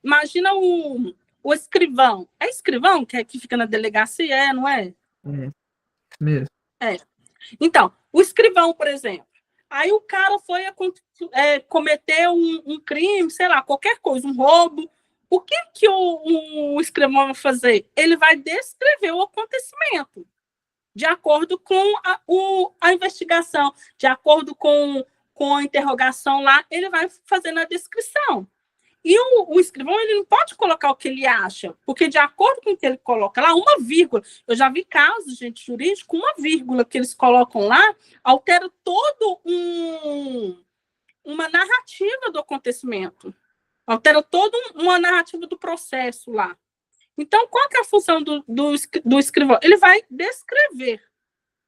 imagina o escrivão. É escrivão que fica na delegacia, não é? É, isso mesmo. É. Então, o escrivão, por exemplo, aí o cara foi cometer um crime, sei lá, qualquer coisa, um roubo. O que o escrivão vai fazer? Ele vai descrever o acontecimento, de acordo com a investigação, de acordo com a interrogação lá, ele vai fazendo a descrição. E o escrivão, ele não pode colocar o que ele acha, porque de acordo com o que ele coloca lá, uma vírgula, eu já vi casos, gente, jurídico, uma vírgula que eles colocam lá, altera todo uma narrativa do acontecimento. Altera toda uma narrativa do processo lá. Então, qual que é a função do escrivão? Ele vai descrever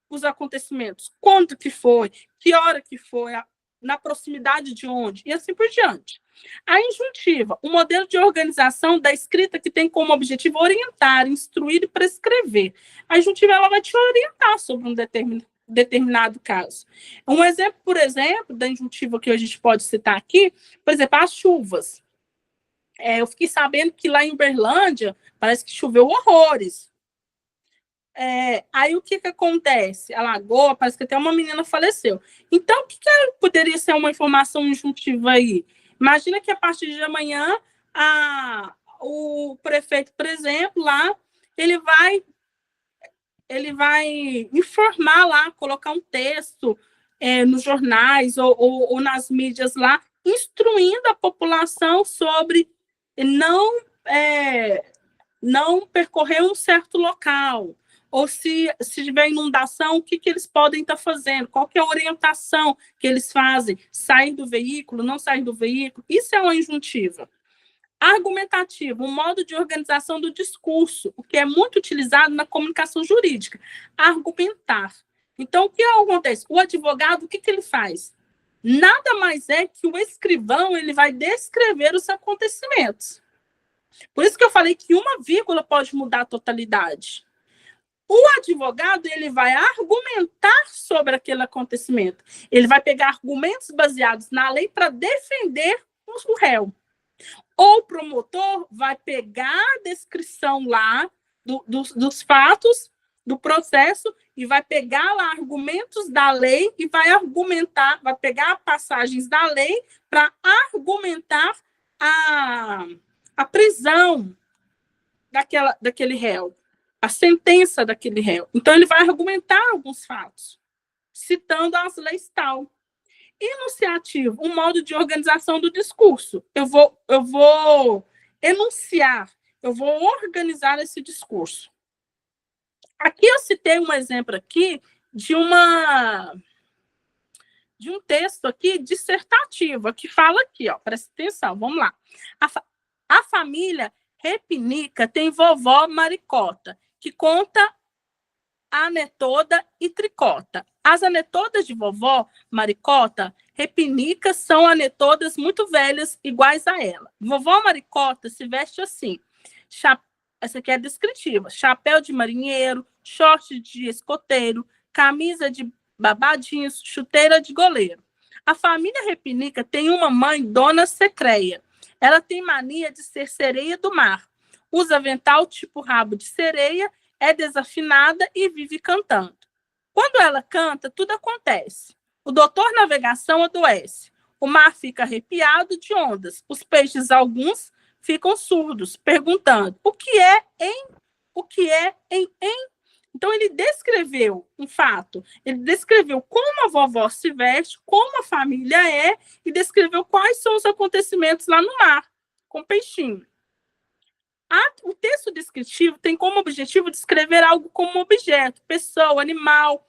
os acontecimentos, quando que foi, que hora que foi, na proximidade de onde, e assim por diante. A injuntiva, um modelo de organização da escrita que tem como objetivo orientar, instruir e prescrever. A injuntiva ela vai te orientar sobre um determinado caso. Um exemplo, por exemplo, da injuntiva que a gente pode citar aqui, por exemplo, as chuvas. Eu fiquei sabendo que lá em Uberlândia parece que choveu horrores. Aí o que acontece? A lagoa, parece que até uma menina faleceu. Então, o que poderia ser uma informação injuntiva aí? Imagina que a partir de amanhã, o prefeito, por exemplo, lá, ele vai informar lá, colocar um texto nos jornais ou nas mídias lá, instruindo a população sobre não percorrer um certo local, ou se tiver inundação, o que eles podem estar fazendo, qual que é a orientação que eles fazem, sair do veículo, não sair do veículo, isso é uma injuntiva. Argumentativo, um modo de organização do discurso, o que é muito utilizado na comunicação jurídica, argumentar. Então, o que acontece? O advogado, o que ele faz? Nada mais é que o escrivão, ele vai descrever os acontecimentos. Por isso que eu falei que uma vírgula pode mudar a totalidade. O advogado, ele vai argumentar sobre aquele acontecimento. Ele vai pegar argumentos baseados na lei para defender o réu. Ou o promotor vai pegar a descrição lá dos fatos, do processo, e vai pegar lá argumentos da lei e vai argumentar, vai pegar passagens da lei para argumentar a prisão daquele réu, a sentença daquele réu. Então, ele vai argumentar alguns fatos, citando as leis tal. Enunciativo, um modo de organização do discurso. Eu vou enunciar, eu vou organizar esse discurso. Aqui eu citei um exemplo aqui de um texto aqui dissertativo, que fala aqui, presta atenção, vamos lá. A família Repinica tem vovó Maricota, que conta anetoda e tricota. As anetodas de vovó Maricota Repinica são anetodas muito velhas, iguais a ela. Vovó Maricota se veste assim, essa aqui é descritiva, chapéu de marinheiro, short de escoteiro, camisa de babadinhos, chuteira de goleiro. A família Repinica tem uma mãe, Dona Secreia. Ela tem mania de ser sereia do mar. Usa avental tipo rabo de sereia, é desafinada e vive cantando. Quando ela canta, tudo acontece. O doutor Navegação adoece. O mar fica arrepiado de ondas. Os peixes, alguns, ficam surdos, perguntando: o que é em? O que é em? Então, ele descreveu um fato. Ele descreveu como a vovó se veste, como a família é, e descreveu quais são os acontecimentos lá no mar, com o peixinho. O texto descritivo tem como objetivo descrever algo como objeto, pessoa, animal,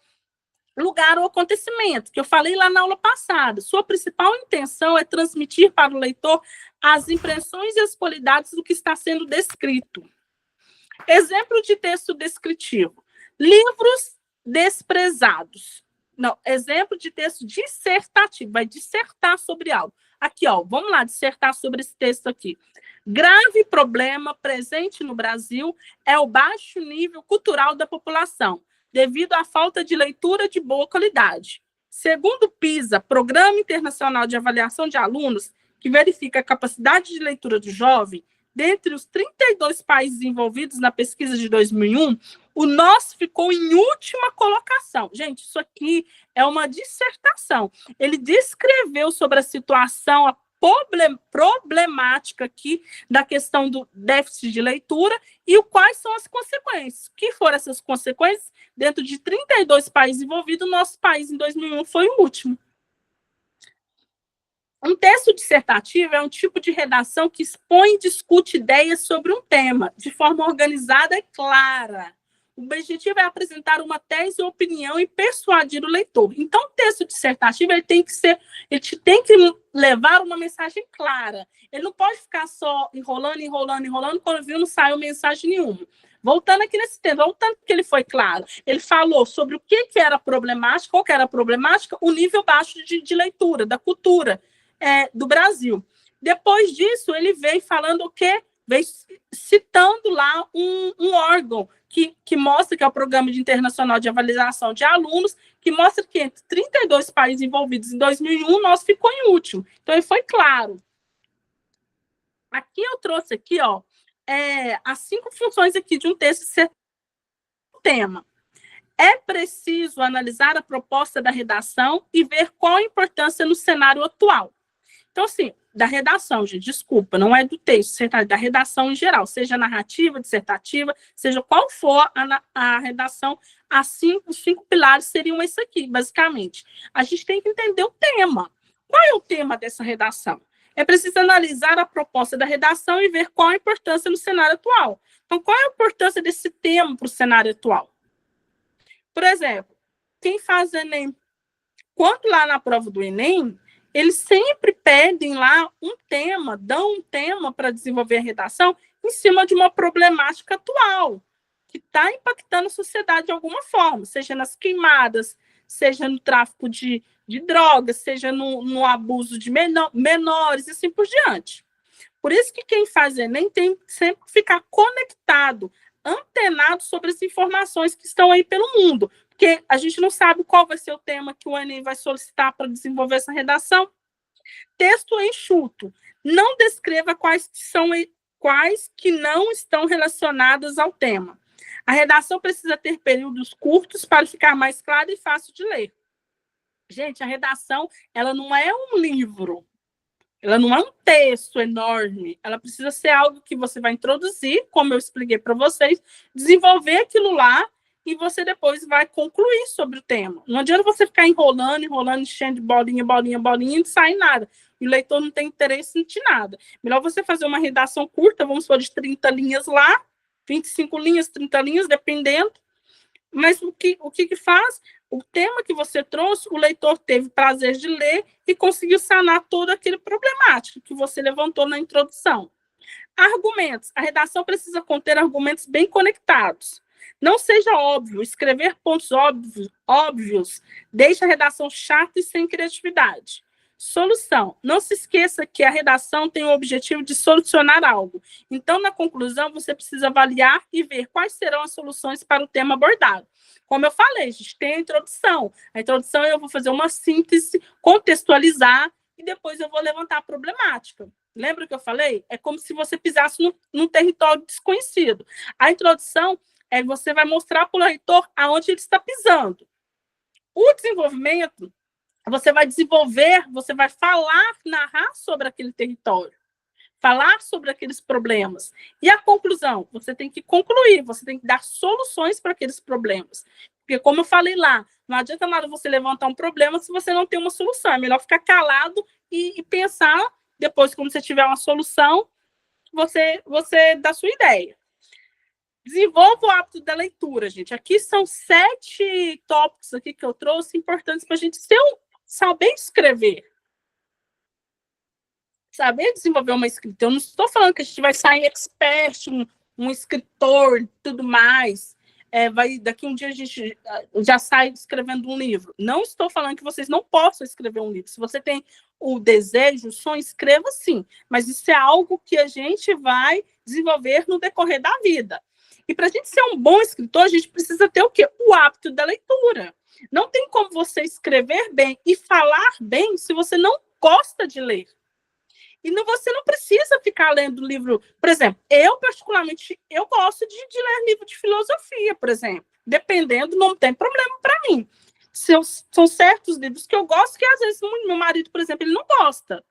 lugar ou acontecimento, que eu falei lá na aula passada. Sua principal intenção é transmitir para o leitor as impressões e as qualidades do que está sendo descrito. Exemplo de texto descritivo. Livros desprezados. Não, exemplo de texto dissertativo, vai dissertar sobre algo. Aqui, vamos lá dissertar sobre esse texto aqui. Grave problema presente no Brasil é o baixo nível cultural da população, devido à falta de leitura de boa qualidade. Segundo o PISA, Programa Internacional de Avaliação de Alunos, que verifica a capacidade de leitura do jovem, dentre os 32 países envolvidos na pesquisa de 2001, o nosso ficou em última colocação. Gente, isso aqui é uma dissertação. Ele descreveu sobre a situação, a problemática aqui da questão do déficit de leitura e quais são as consequências. Que foram essas consequências? Dentro de 32 países envolvidos, o nosso país, em 2001, foi o último. Um texto dissertativo é um tipo de redação que expõe e discute ideias sobre um tema, de forma organizada e clara. O objetivo é apresentar uma tese ou opinião e persuadir o leitor. Então, o texto dissertativo ele tem que levar uma mensagem clara. Ele não pode ficar só enrolando, quando viu não saiu mensagem nenhuma. Voltando aqui nesse tema, voltando porque ele foi claro. Ele falou sobre o que era problemático, qual que era a problemática, o nível baixo de leitura, da cultura do Brasil. Depois disso, ele veio falando o quê? Veio citando lá um órgão que mostra que é o Programa Internacional de Avaliação de Alunos, que mostra que entre 32 países envolvidos em 2001, nós ficou em último. Então, ele foi claro. Aqui eu trouxe aqui, ó, as 5 funções aqui de um texto tema. É preciso analisar a proposta da redação e ver qual a importância no cenário atual. Então, assim, da redação, gente, desculpa, não é do texto, da redação em geral, seja narrativa, dissertativa, seja qual for a redação, os 5 pilares seriam esse aqui, basicamente. A gente tem que entender o tema. Qual é o tema dessa redação? É preciso analisar a proposta da redação e ver qual a importância no cenário atual. Então, qual é a importância desse tema para o cenário atual? Por exemplo, quem faz Enem, quando lá na prova do Enem, eles sempre pedem lá um tema, dão um tema para desenvolver a redação em cima de uma problemática atual, que está impactando a sociedade de alguma forma, seja nas queimadas, seja no tráfico de drogas, seja no abuso de menores e assim por diante. Por isso que quem faz Enem tem que sempre ficar conectado, antenado sobre as informações que estão aí pelo mundo, porque a gente não sabe qual vai ser o tema que o Enem vai solicitar para desenvolver essa redação. Texto enxuto. Não descreva quais que não estão relacionadas ao tema. A redação precisa ter períodos curtos para ficar mais clara e fácil de ler. Gente, a redação, ela não é um livro. Ela não é um texto enorme. Ela precisa ser algo que você vai introduzir, como eu expliquei para vocês, desenvolver aquilo lá e você depois vai concluir sobre o tema. Não adianta você ficar enrolando, enchendo de bolinha e não sai nada. E o leitor não tem interesse em nada. Melhor você fazer uma redação curta, vamos supor, de 30 linhas lá, 25 linhas, 30 linhas, dependendo. Mas o que faz? O tema que você trouxe, o leitor teve prazer de ler e conseguiu sanar todo aquele problemático que você levantou na introdução. Argumentos. A redação precisa conter argumentos bem conectados. Não seja óbvio. Escrever pontos óbvios deixa a redação chata e sem criatividade. Solução. Não se esqueça que a redação tem o objetivo de solucionar algo. Então, na conclusão, você precisa avaliar e ver quais serão as soluções para o tema abordado. Como eu falei, a gente tem a introdução. A introdução eu vou fazer uma síntese, contextualizar e depois eu vou levantar a problemática. Lembra que eu falei? É como se você pisasse num território desconhecido. A introdução você vai mostrar para o leitor aonde ele está pisando. O desenvolvimento, você vai desenvolver, você vai falar, narrar sobre aquele território, falar sobre aqueles problemas. E a conclusão, você tem que concluir, você tem que dar soluções para aqueles problemas. Porque, como eu falei lá, não adianta nada você levantar um problema se você não tem uma solução. É melhor ficar calado e pensar, depois, quando você tiver uma solução, você dá a sua ideia. Desenvolva o hábito da leitura, gente. Aqui são 7 tópicos aqui que eu trouxe importantes para a gente saber escrever. Saber desenvolver uma escrita. Eu não estou falando que a gente vai sair expert, um escritor e tudo mais. Daqui um dia a gente já sai escrevendo um livro. Não estou falando que vocês não possam escrever um livro. Se você tem o desejo, o sonho, escreva sim. Mas isso é algo que a gente vai desenvolver no decorrer da vida. E para a gente ser um bom escritor, a gente precisa ter o quê? O hábito da leitura. Não tem como você escrever bem e falar bem se você não gosta de ler. E você não precisa ficar lendo livro. Por exemplo, eu, particularmente, eu gosto de ler livro de filosofia, por exemplo. Dependendo, não tem problema para mim. São certos livros que eu gosto que, às vezes, meu marido, por exemplo, ele não gosta.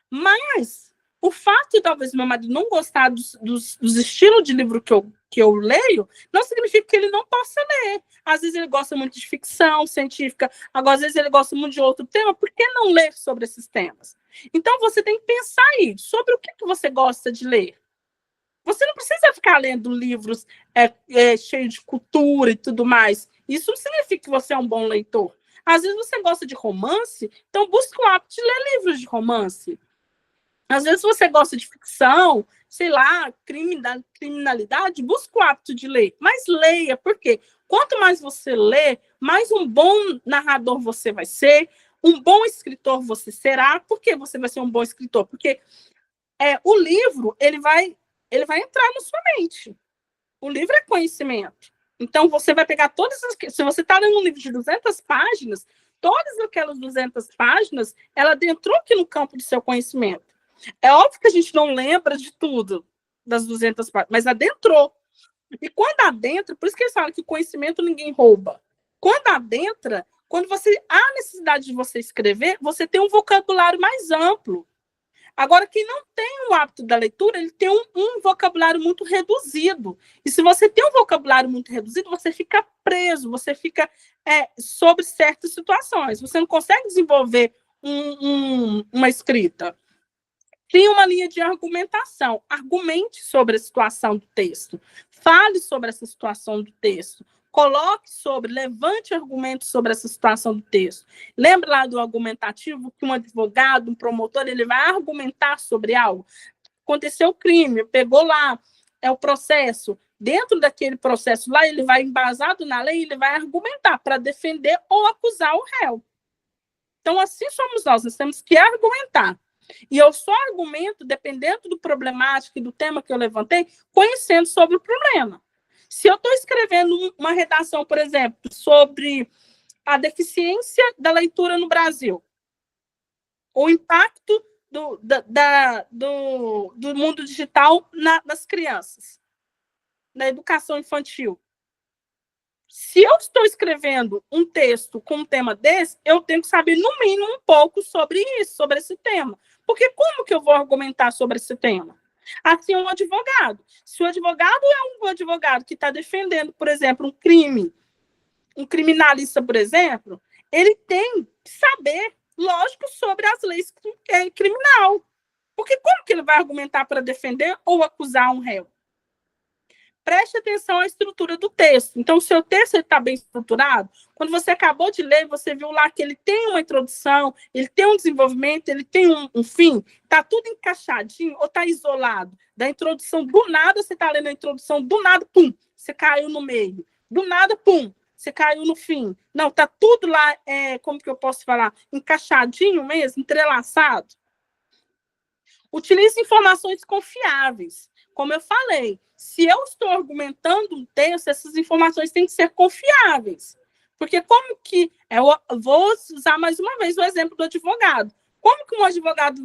Mas o fato de, talvez, meu marido não gostar dos estilos de livro que eu leio, não significa que ele não possa ler. Às vezes ele gosta muito de ficção científica, agora, às vezes ele gosta muito de outro tema, por que não ler sobre esses temas? Então, você tem que pensar aí, sobre o que você gosta de ler. Você não precisa ficar lendo livros cheios de cultura e tudo mais. Isso não significa que você é um bom leitor. Às vezes você gosta de romance, então busque o hábito de ler livros de romance. Às vezes você gosta de ficção, sei lá, criminalidade, busque o hábito de ler. Mas leia, por quê? Quanto mais você lê, mais um bom narrador você vai ser, um bom escritor você será. Por que você vai ser um bom escritor? Porque o livro, ele vai entrar na sua mente. O livro é conhecimento. Então, você vai pegar todas as... Se você está lendo um livro de 200 páginas, todas aquelas 200 páginas, ela adentrou aqui no campo do seu conhecimento. É óbvio que a gente não lembra de tudo das 200 páginas, mas adentrou. E quando adentra, por isso que eles falam que o conhecimento ninguém rouba. Quando adentra, quando há necessidade de você escrever, você tem um vocabulário mais amplo. Agora, quem não tem o hábito da leitura, ele tem um vocabulário muito reduzido. E se você tem um vocabulário muito reduzido, você fica preso, você fica sobre certas situações. Você não consegue desenvolver uma escrita. Crie uma linha de argumentação. Argumente sobre a situação do texto. Fale sobre essa situação do texto. Levante argumentos sobre essa situação do texto. Lembra lá do argumentativo que um advogado, um promotor, ele vai argumentar sobre algo? Aconteceu o crime, pegou lá, o processo. Dentro daquele processo lá, ele vai embasado na lei, ele vai argumentar para defender ou acusar o réu. Então, assim somos nós temos que argumentar. E eu só argumento, dependendo do problemático e do tema que eu levantei, conhecendo sobre o problema. Se eu estou escrevendo uma redação, por exemplo, sobre a deficiência da leitura no Brasil, o impacto do mundo digital nas crianças, na educação infantil. Se eu estou escrevendo um texto com um tema desse, eu tenho que saber, no mínimo, um pouco sobre isso, sobre esse tema. Porque como que eu vou argumentar sobre esse tema? Assim, um advogado. Se o advogado é um advogado que está defendendo, por exemplo, um crime, um criminalista, por exemplo, ele tem que saber, lógico, sobre as leis criminal. Porque como que ele vai argumentar para defender ou acusar um réu? Preste atenção à estrutura do texto. Então, o seu texto está bem estruturado. Quando você acabou de ler, você viu lá que ele tem uma introdução, ele tem um desenvolvimento, ele tem um fim. Está tudo encaixadinho ou está isolado? Da introdução, do nada, você está lendo a introdução, do nada, pum, você caiu no meio. Do nada, pum, você caiu no fim. Não, está tudo lá, como que eu posso falar? Encaixadinho mesmo, entrelaçado. Utilize informações confiáveis. Como eu falei, se eu estou argumentando um texto, essas informações têm que ser confiáveis. Porque como que... Eu vou usar mais uma vez o exemplo do advogado. Como que um advogado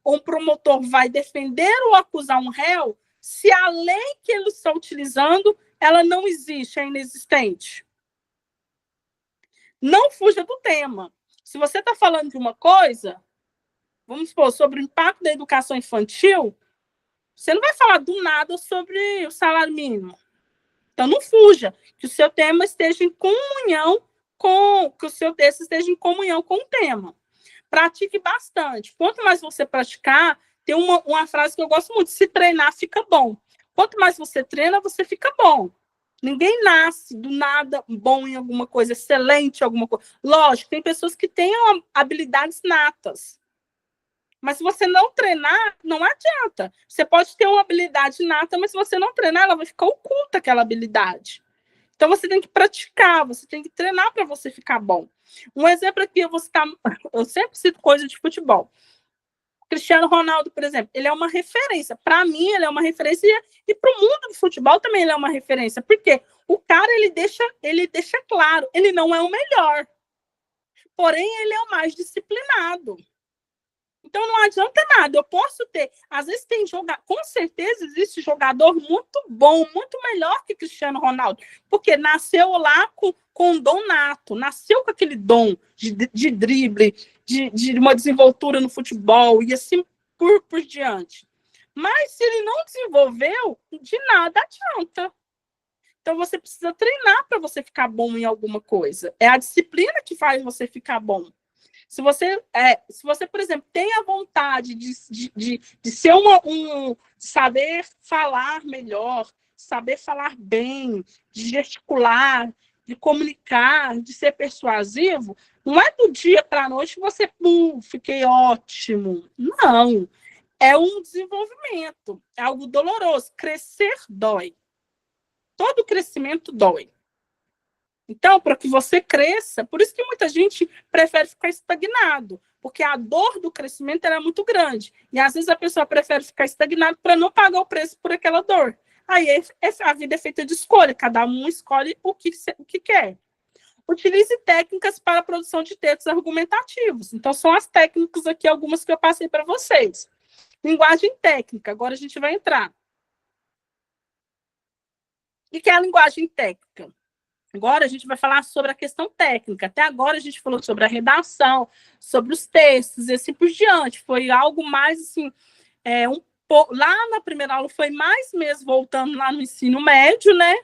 ou um promotor vai defender ou acusar um réu se a lei que eles estão utilizando, ela não existe, é inexistente? Não fuja do tema. Se você está falando de uma coisa, vamos supor, sobre o impacto da educação infantil, você não vai falar do nada sobre o salário mínimo. Então, não fuja, que o seu tema esteja em comunhão que o seu texto esteja em comunhão com o tema. Pratique bastante. Quanto mais você praticar, tem uma frase que eu gosto muito, se treinar, fica bom. Quanto mais você treina, você fica bom. Ninguém nasce do nada bom em alguma coisa, excelente em alguma coisa. Lógico, tem pessoas que têm habilidades natas. Mas se você não treinar, não adianta. Você pode ter uma habilidade nata, mas se você não treinar, ela vai ficar oculta, aquela habilidade. Então, você tem que praticar, você tem que treinar para você ficar bom. Um exemplo aqui, eu sempre cito coisa de futebol. Cristiano Ronaldo, por exemplo, ele é uma referência. Para mim, ele é uma referência e para o mundo do futebol também ele é uma referência. Porque o cara, ele deixa claro, ele não é o melhor. Porém, ele é o mais disciplinado. Então, não adianta nada. Eu posso ter... Às vezes tem jogador... Com certeza existe jogador muito bom, muito melhor que Cristiano Ronaldo. Porque nasceu lá com um dom nato. Nasceu com aquele dom de drible, de uma desenvoltura no futebol e assim por diante. Mas se ele não desenvolveu, de nada adianta. Então, você precisa treinar para você ficar bom em alguma coisa. É a disciplina que faz você ficar bom. Se você, por exemplo, tem a vontade de ser saber falar melhor, saber falar bem, de gesticular, de comunicar, de ser persuasivo, não é do dia para a noite que você, fiquei ótimo. Não. É um desenvolvimento, é algo doloroso. Crescer dói. Todo crescimento dói. Então, para que você cresça, por isso que muita gente prefere ficar estagnado, porque a dor do crescimento era muito grande. E às vezes a pessoa prefere ficar estagnado para não pagar o preço por aquela dor. Aí a vida é feita de escolha, cada um escolhe o que quer. Utilize técnicas para a produção de textos argumentativos. Então, são as técnicas aqui, algumas que eu passei para vocês. Linguagem técnica, agora a gente vai entrar. O que é a linguagem técnica? Agora a gente vai falar sobre a questão técnica. Até agora a gente falou sobre a redação, sobre os textos e assim por diante. Foi algo mais assim, lá na primeira aula foi mais mesmo voltando lá no ensino médio, né?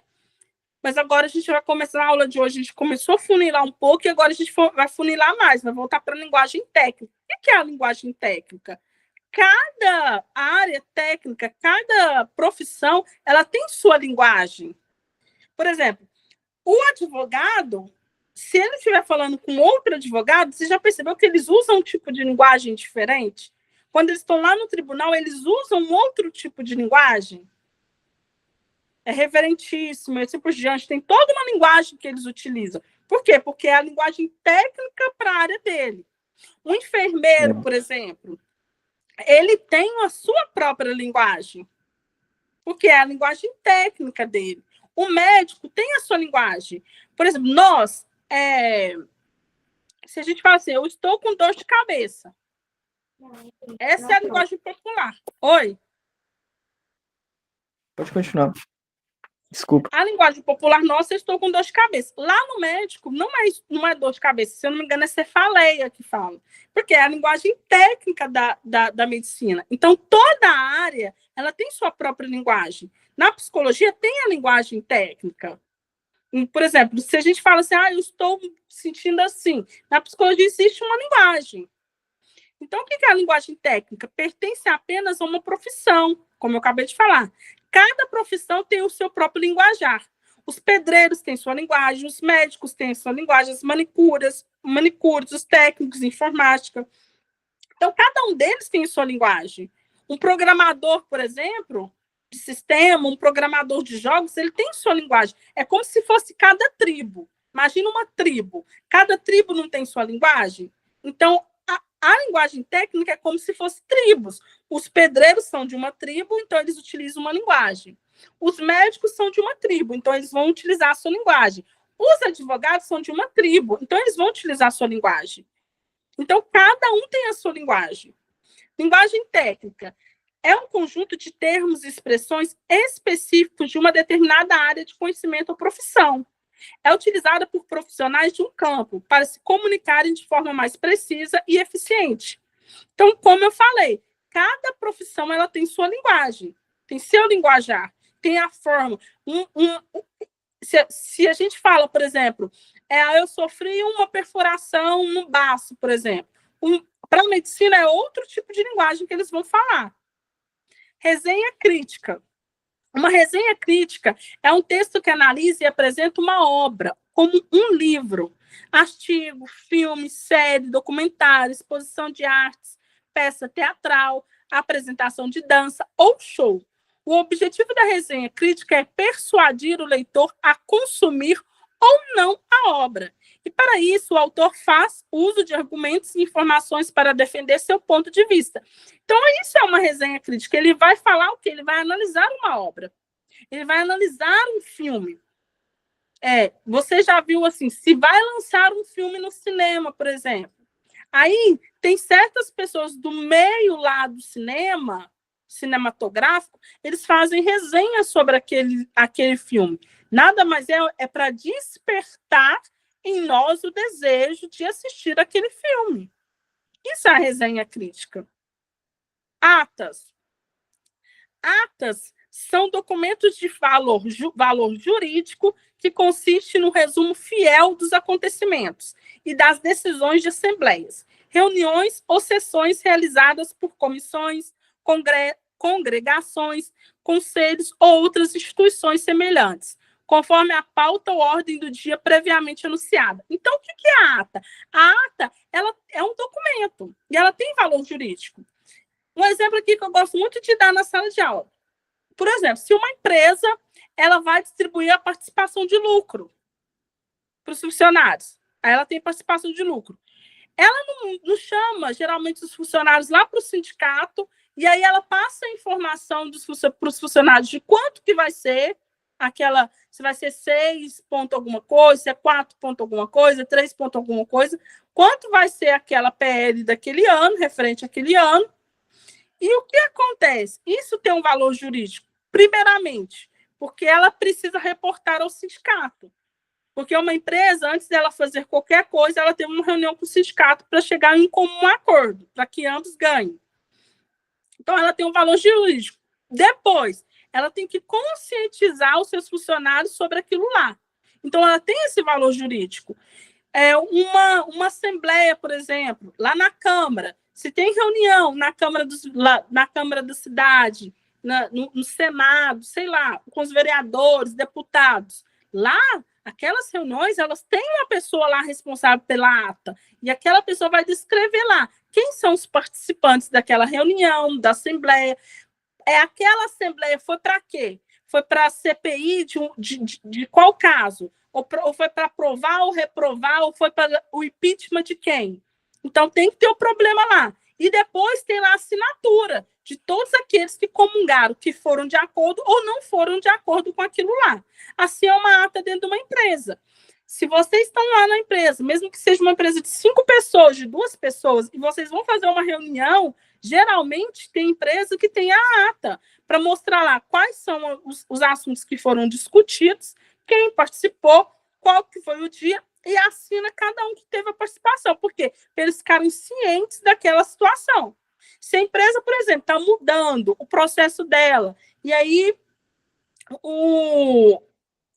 Mas agora a gente vai começar, na aula de hoje a gente começou a funilar um pouco e agora a gente vai funilar mais, vai voltar para a linguagem técnica. O que é a linguagem técnica? Cada área técnica, cada profissão, ela tem sua linguagem. Por exemplo, o advogado, se ele estiver falando com outro advogado, você já percebeu que eles usam um tipo de linguagem diferente? Quando eles estão lá no tribunal, eles usam um outro tipo de linguagem? É reverentíssimo, assim por diante. Tem toda uma linguagem que eles utilizam. Por quê? Porque é a linguagem técnica para a área dele. Um enfermeiro, por exemplo, ele tem a sua própria linguagem, porque é a linguagem técnica dele. O médico tem a sua linguagem. Por exemplo, nós, se a gente fala assim, eu estou com dor de cabeça. Essa é a linguagem popular. Oi? Pode continuar. Desculpa. A linguagem popular nossa, eu estou com dor de cabeça. Lá no médico, não é dor de cabeça, se eu não me engano, é cefaleia que fala. Porque é a linguagem técnica da medicina. Então, toda a área, ela tem sua própria linguagem. Na psicologia, tem a linguagem técnica. Por exemplo, se a gente fala assim, eu estou sentindo assim. Na psicologia, existe uma linguagem. Então, o que é a linguagem técnica? Pertence apenas a uma profissão, como eu acabei de falar. Cada profissão tem o seu próprio linguajar. Os pedreiros têm sua linguagem, os médicos têm sua linguagem, as manicures, os técnicos de informática. Então, cada um deles tem sua linguagem. Um programador, por exemplo, de sistema, um programador de jogos, ele tem sua linguagem. É como se fosse cada tribo. Imagina uma tribo. Cada tribo não tem sua linguagem? Então, a linguagem técnica é como se fosse tribos. Os pedreiros são de uma tribo, então eles utilizam uma linguagem. Os médicos são de uma tribo, então eles vão utilizar a sua linguagem. Os advogados são de uma tribo, então eles vão utilizar a sua linguagem. Então, cada um tem a sua linguagem. Linguagem técnica é um conjunto de termos e expressões específicos de uma determinada área de conhecimento ou profissão. É utilizada por profissionais de um campo para se comunicarem de forma mais precisa e eficiente. Então, como eu falei, cada profissão ela tem sua linguagem, tem seu linguajar, tem a forma. Se a gente fala, por exemplo, eu sofri uma perfuração no baço, por exemplo. Para a medicina é outro tipo de linguagem que eles vão falar. Resenha crítica. Uma resenha crítica é um texto que analisa e apresenta uma obra, como um livro, artigo, filme, série, documentário, exposição de artes, peça teatral, apresentação de dança ou show. O objetivo da resenha crítica é persuadir o leitor a consumir ou não a obra. E, para isso, o autor faz uso de argumentos e informações para defender seu ponto de vista. Então, isso é uma resenha crítica. Ele vai falar o quê? Ele vai analisar uma obra. Ele vai analisar um filme. Você já viu, assim, se vai lançar um filme no cinema, por exemplo. Aí, tem certas pessoas do meio lá do cinema, cinematográfico, eles fazem resenha sobre aquele filme. Nada mais é para despertar em nós o desejo de assistir aquele filme. Isso é a resenha crítica. Atas. Atas são documentos de valor jurídico que consiste no resumo fiel dos acontecimentos e das decisões de assembleias. reuniões ou sessões realizadas por comissões, congregações, conselhos ou outras instituições semelhantes, conforme a pauta ou ordem do dia previamente anunciada. Então, o que é a ata? A ata, ela é um documento e ela tem valor jurídico. Um exemplo aqui que eu gosto muito de dar na sala de aula. Por exemplo, se uma empresa ela vai distribuir a participação de lucro para os funcionários, aí ela tem participação de lucro. Ela não chama, geralmente, os funcionários lá para o sindicato, e aí ela passa a informação para os funcionários de quanto que vai ser aquela, se vai ser 6 ponto alguma coisa, se é 4 ponto alguma coisa, 3 ponto alguma coisa, quanto vai ser aquela PL daquele ano, referente àquele ano. E o que acontece? Isso tem um valor jurídico, primeiramente, porque ela precisa reportar ao sindicato. Porque uma empresa, antes dela fazer qualquer coisa, ela tem uma reunião com o sindicato para chegar em comum acordo, para que ambos ganhem. Então, ela tem um valor jurídico. Depois, ela tem que conscientizar os seus funcionários sobre aquilo lá. Então, ela tem esse valor jurídico. Uma assembleia, por exemplo, lá na Câmara, se tem reunião na Câmara da cidade, no Senado, sei lá, com os vereadores, deputados, lá, aquelas reuniões, elas têm uma pessoa lá responsável pela ata, e aquela pessoa vai descrever lá quem são os participantes daquela reunião, da assembleia. Aquela assembleia foi para quê? Foi para a CPI de qual caso? Ou foi para aprovar ou reprovar, ou foi para o impeachment de quem? Então, tem que ter o problema lá. E depois tem lá a assinatura de todos aqueles que comungaram, que foram de acordo ou não foram de acordo com aquilo lá. Assim é uma ata dentro de uma empresa. Se vocês estão lá na empresa, mesmo que seja uma empresa de 5 pessoas, de 2 pessoas, e vocês vão fazer uma reunião, geralmente tem empresa que tem a ata para mostrar lá quais são os assuntos que foram discutidos, quem participou, qual que foi o dia, e assina cada um que teve a participação. Por quê? Para eles ficarem cientes daquela situação. Se a empresa, por exemplo, está mudando o processo dela, e aí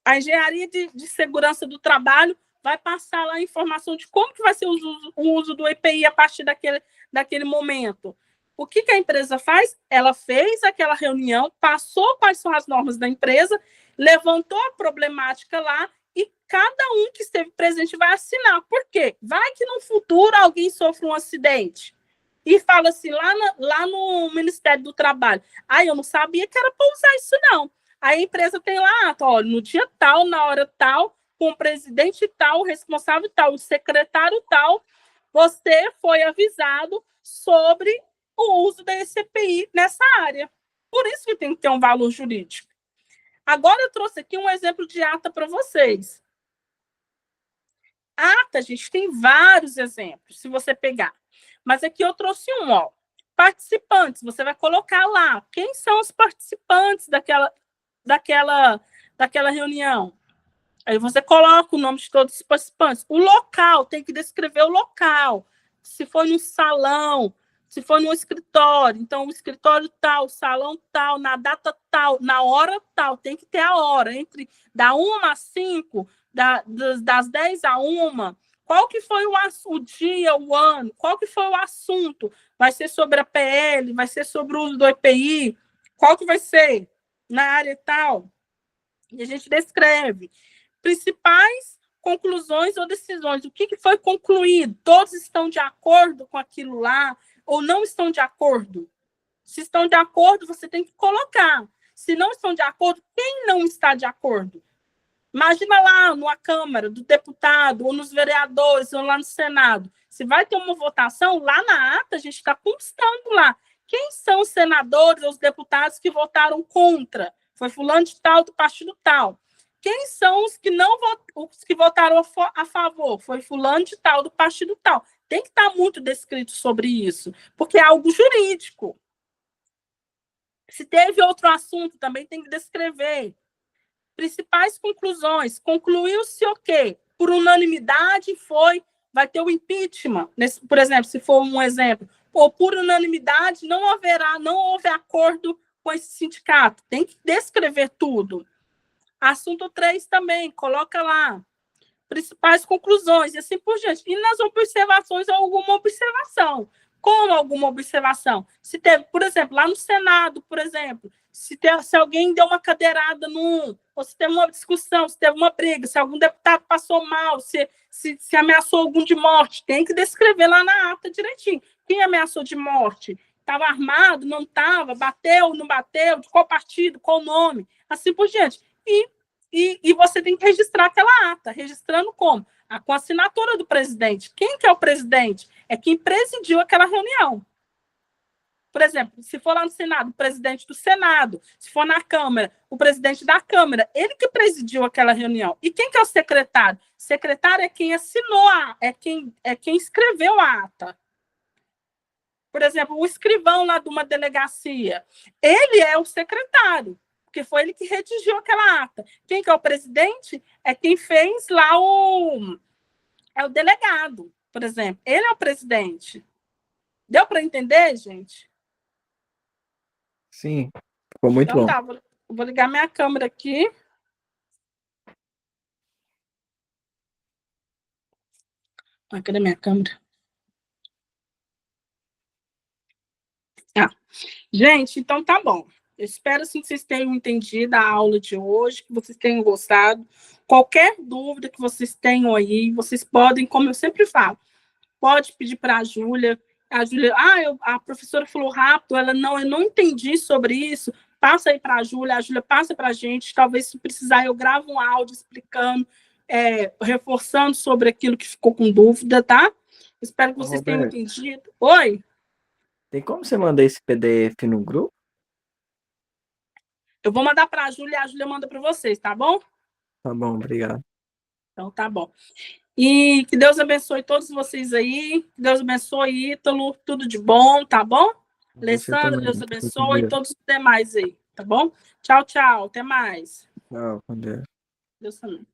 a engenharia de segurança do trabalho vai passar lá a informação de como que vai ser o uso do EPI a partir daquele momento. O que a empresa faz? Ela fez aquela reunião, passou quais são as normas da empresa, levantou a problemática lá, e cada um que esteve presente vai assinar. Por quê? Vai que no futuro alguém sofre um acidente e fala assim, lá no Ministério do Trabalho, eu não sabia que era para usar isso, não. Aí a empresa tem lá, olha, no dia tal, na hora tal, com o presidente tal, o responsável tal, o secretário tal, você foi avisado sobre o uso da ECPI nessa área. Por isso que tem que ter um valor jurídico. Agora eu trouxe aqui um exemplo de ata para vocês. Ata, gente, tem vários exemplos, se você pegar. Mas aqui eu trouxe um, ó. Participantes, você vai colocar lá quem são os participantes daquela reunião. Aí você coloca o nome de todos os participantes. O local, tem que descrever o local. Se foi no salão, se foi no escritório, então o escritório tal, o salão tal, na data tal, na hora tal, tem que ter a hora, entre da 1 às 5, das 10 a 1, qual que foi o dia, o ano, qual que foi o assunto, vai ser sobre a PL, vai ser sobre o uso do EPI, qual que vai ser na área tal, e a gente descreve. Principais conclusões ou decisões, o que foi concluído, todos estão de acordo com aquilo lá, ou não estão de acordo? Se estão de acordo, você tem que colocar. Se não estão de acordo, quem não está de acordo? Imagina lá numa Câmara do deputado, ou nos vereadores, ou lá no Senado. Se vai ter uma votação, lá na ata a gente está constando lá. Quem são os senadores ou os deputados que votaram contra? Foi fulano de tal, do partido tal. Quem são os que votaram a favor? Foi fulano de tal, do partido tal. Tem que estar muito descrito sobre isso, porque é algo jurídico. Se teve outro assunto, também tem que descrever. Principais conclusões. Concluiu-se o quê? Por unanimidade vai ter o impeachment. Por exemplo, se for um exemplo. Por unanimidade, não houve acordo com esse sindicato. Tem que descrever tudo. Assunto 3 também, coloca lá. principais conclusões, e assim por diante. E nas observações, alguma observação. Como alguma observação? Se teve, por exemplo, lá no Senado, por exemplo, se alguém deu uma cadeirada ou se teve uma discussão, se teve uma briga, se algum deputado passou mal, se ameaçou algum de morte, tem que descrever lá na ata direitinho. Quem ameaçou de morte? Estava armado, não estava, bateu, não bateu, de qual partido, qual nome, assim por diante. E você tem que registrar aquela ata. Registrando como? Com a assinatura do presidente. Quem que é o presidente? É quem presidiu aquela reunião. Por exemplo, se for lá no Senado, o presidente do Senado. Se for na Câmara, o presidente da Câmara. Ele que presidiu aquela reunião. E quem que é o secretário? O secretário é quem assinou, é quem escreveu a ata. Por exemplo, o escrivão lá de uma delegacia. Ele é o secretário, porque foi ele que redigiu aquela ata. Quem que é o presidente? É quem fez lá é o delegado, por exemplo. Ele é o presidente. Deu para entender, gente? Sim, ficou muito Então bom. tá, vou ligar minha câmera aqui. Cadê minha câmera? Gente, então tá bom. Eu espero assim, que vocês tenham entendido a aula de hoje, que vocês tenham gostado. Qualquer dúvida que vocês tenham aí, vocês podem, como eu sempre falo, pode pedir para a Júlia. A Júlia, a professora falou rápido, eu não entendi sobre isso. Passa aí para a Júlia passa para a gente. Talvez, se precisar, eu gravo um áudio explicando, reforçando sobre aquilo que ficou com dúvida, tá? Espero que vocês tenham entendido. Oi? Tem como você mandar esse PDF no grupo? Eu vou mandar para a Júlia manda para vocês, tá bom? Tá bom, obrigado. Então, tá bom. E que Deus abençoe todos vocês aí. Que Deus abençoe, Ítalo. Tudo de bom, tá bom? Alessandra, Deus abençoe. E todos os demais aí, tá bom? Tchau, tchau. Até mais. Tchau, com Deus. Deus também.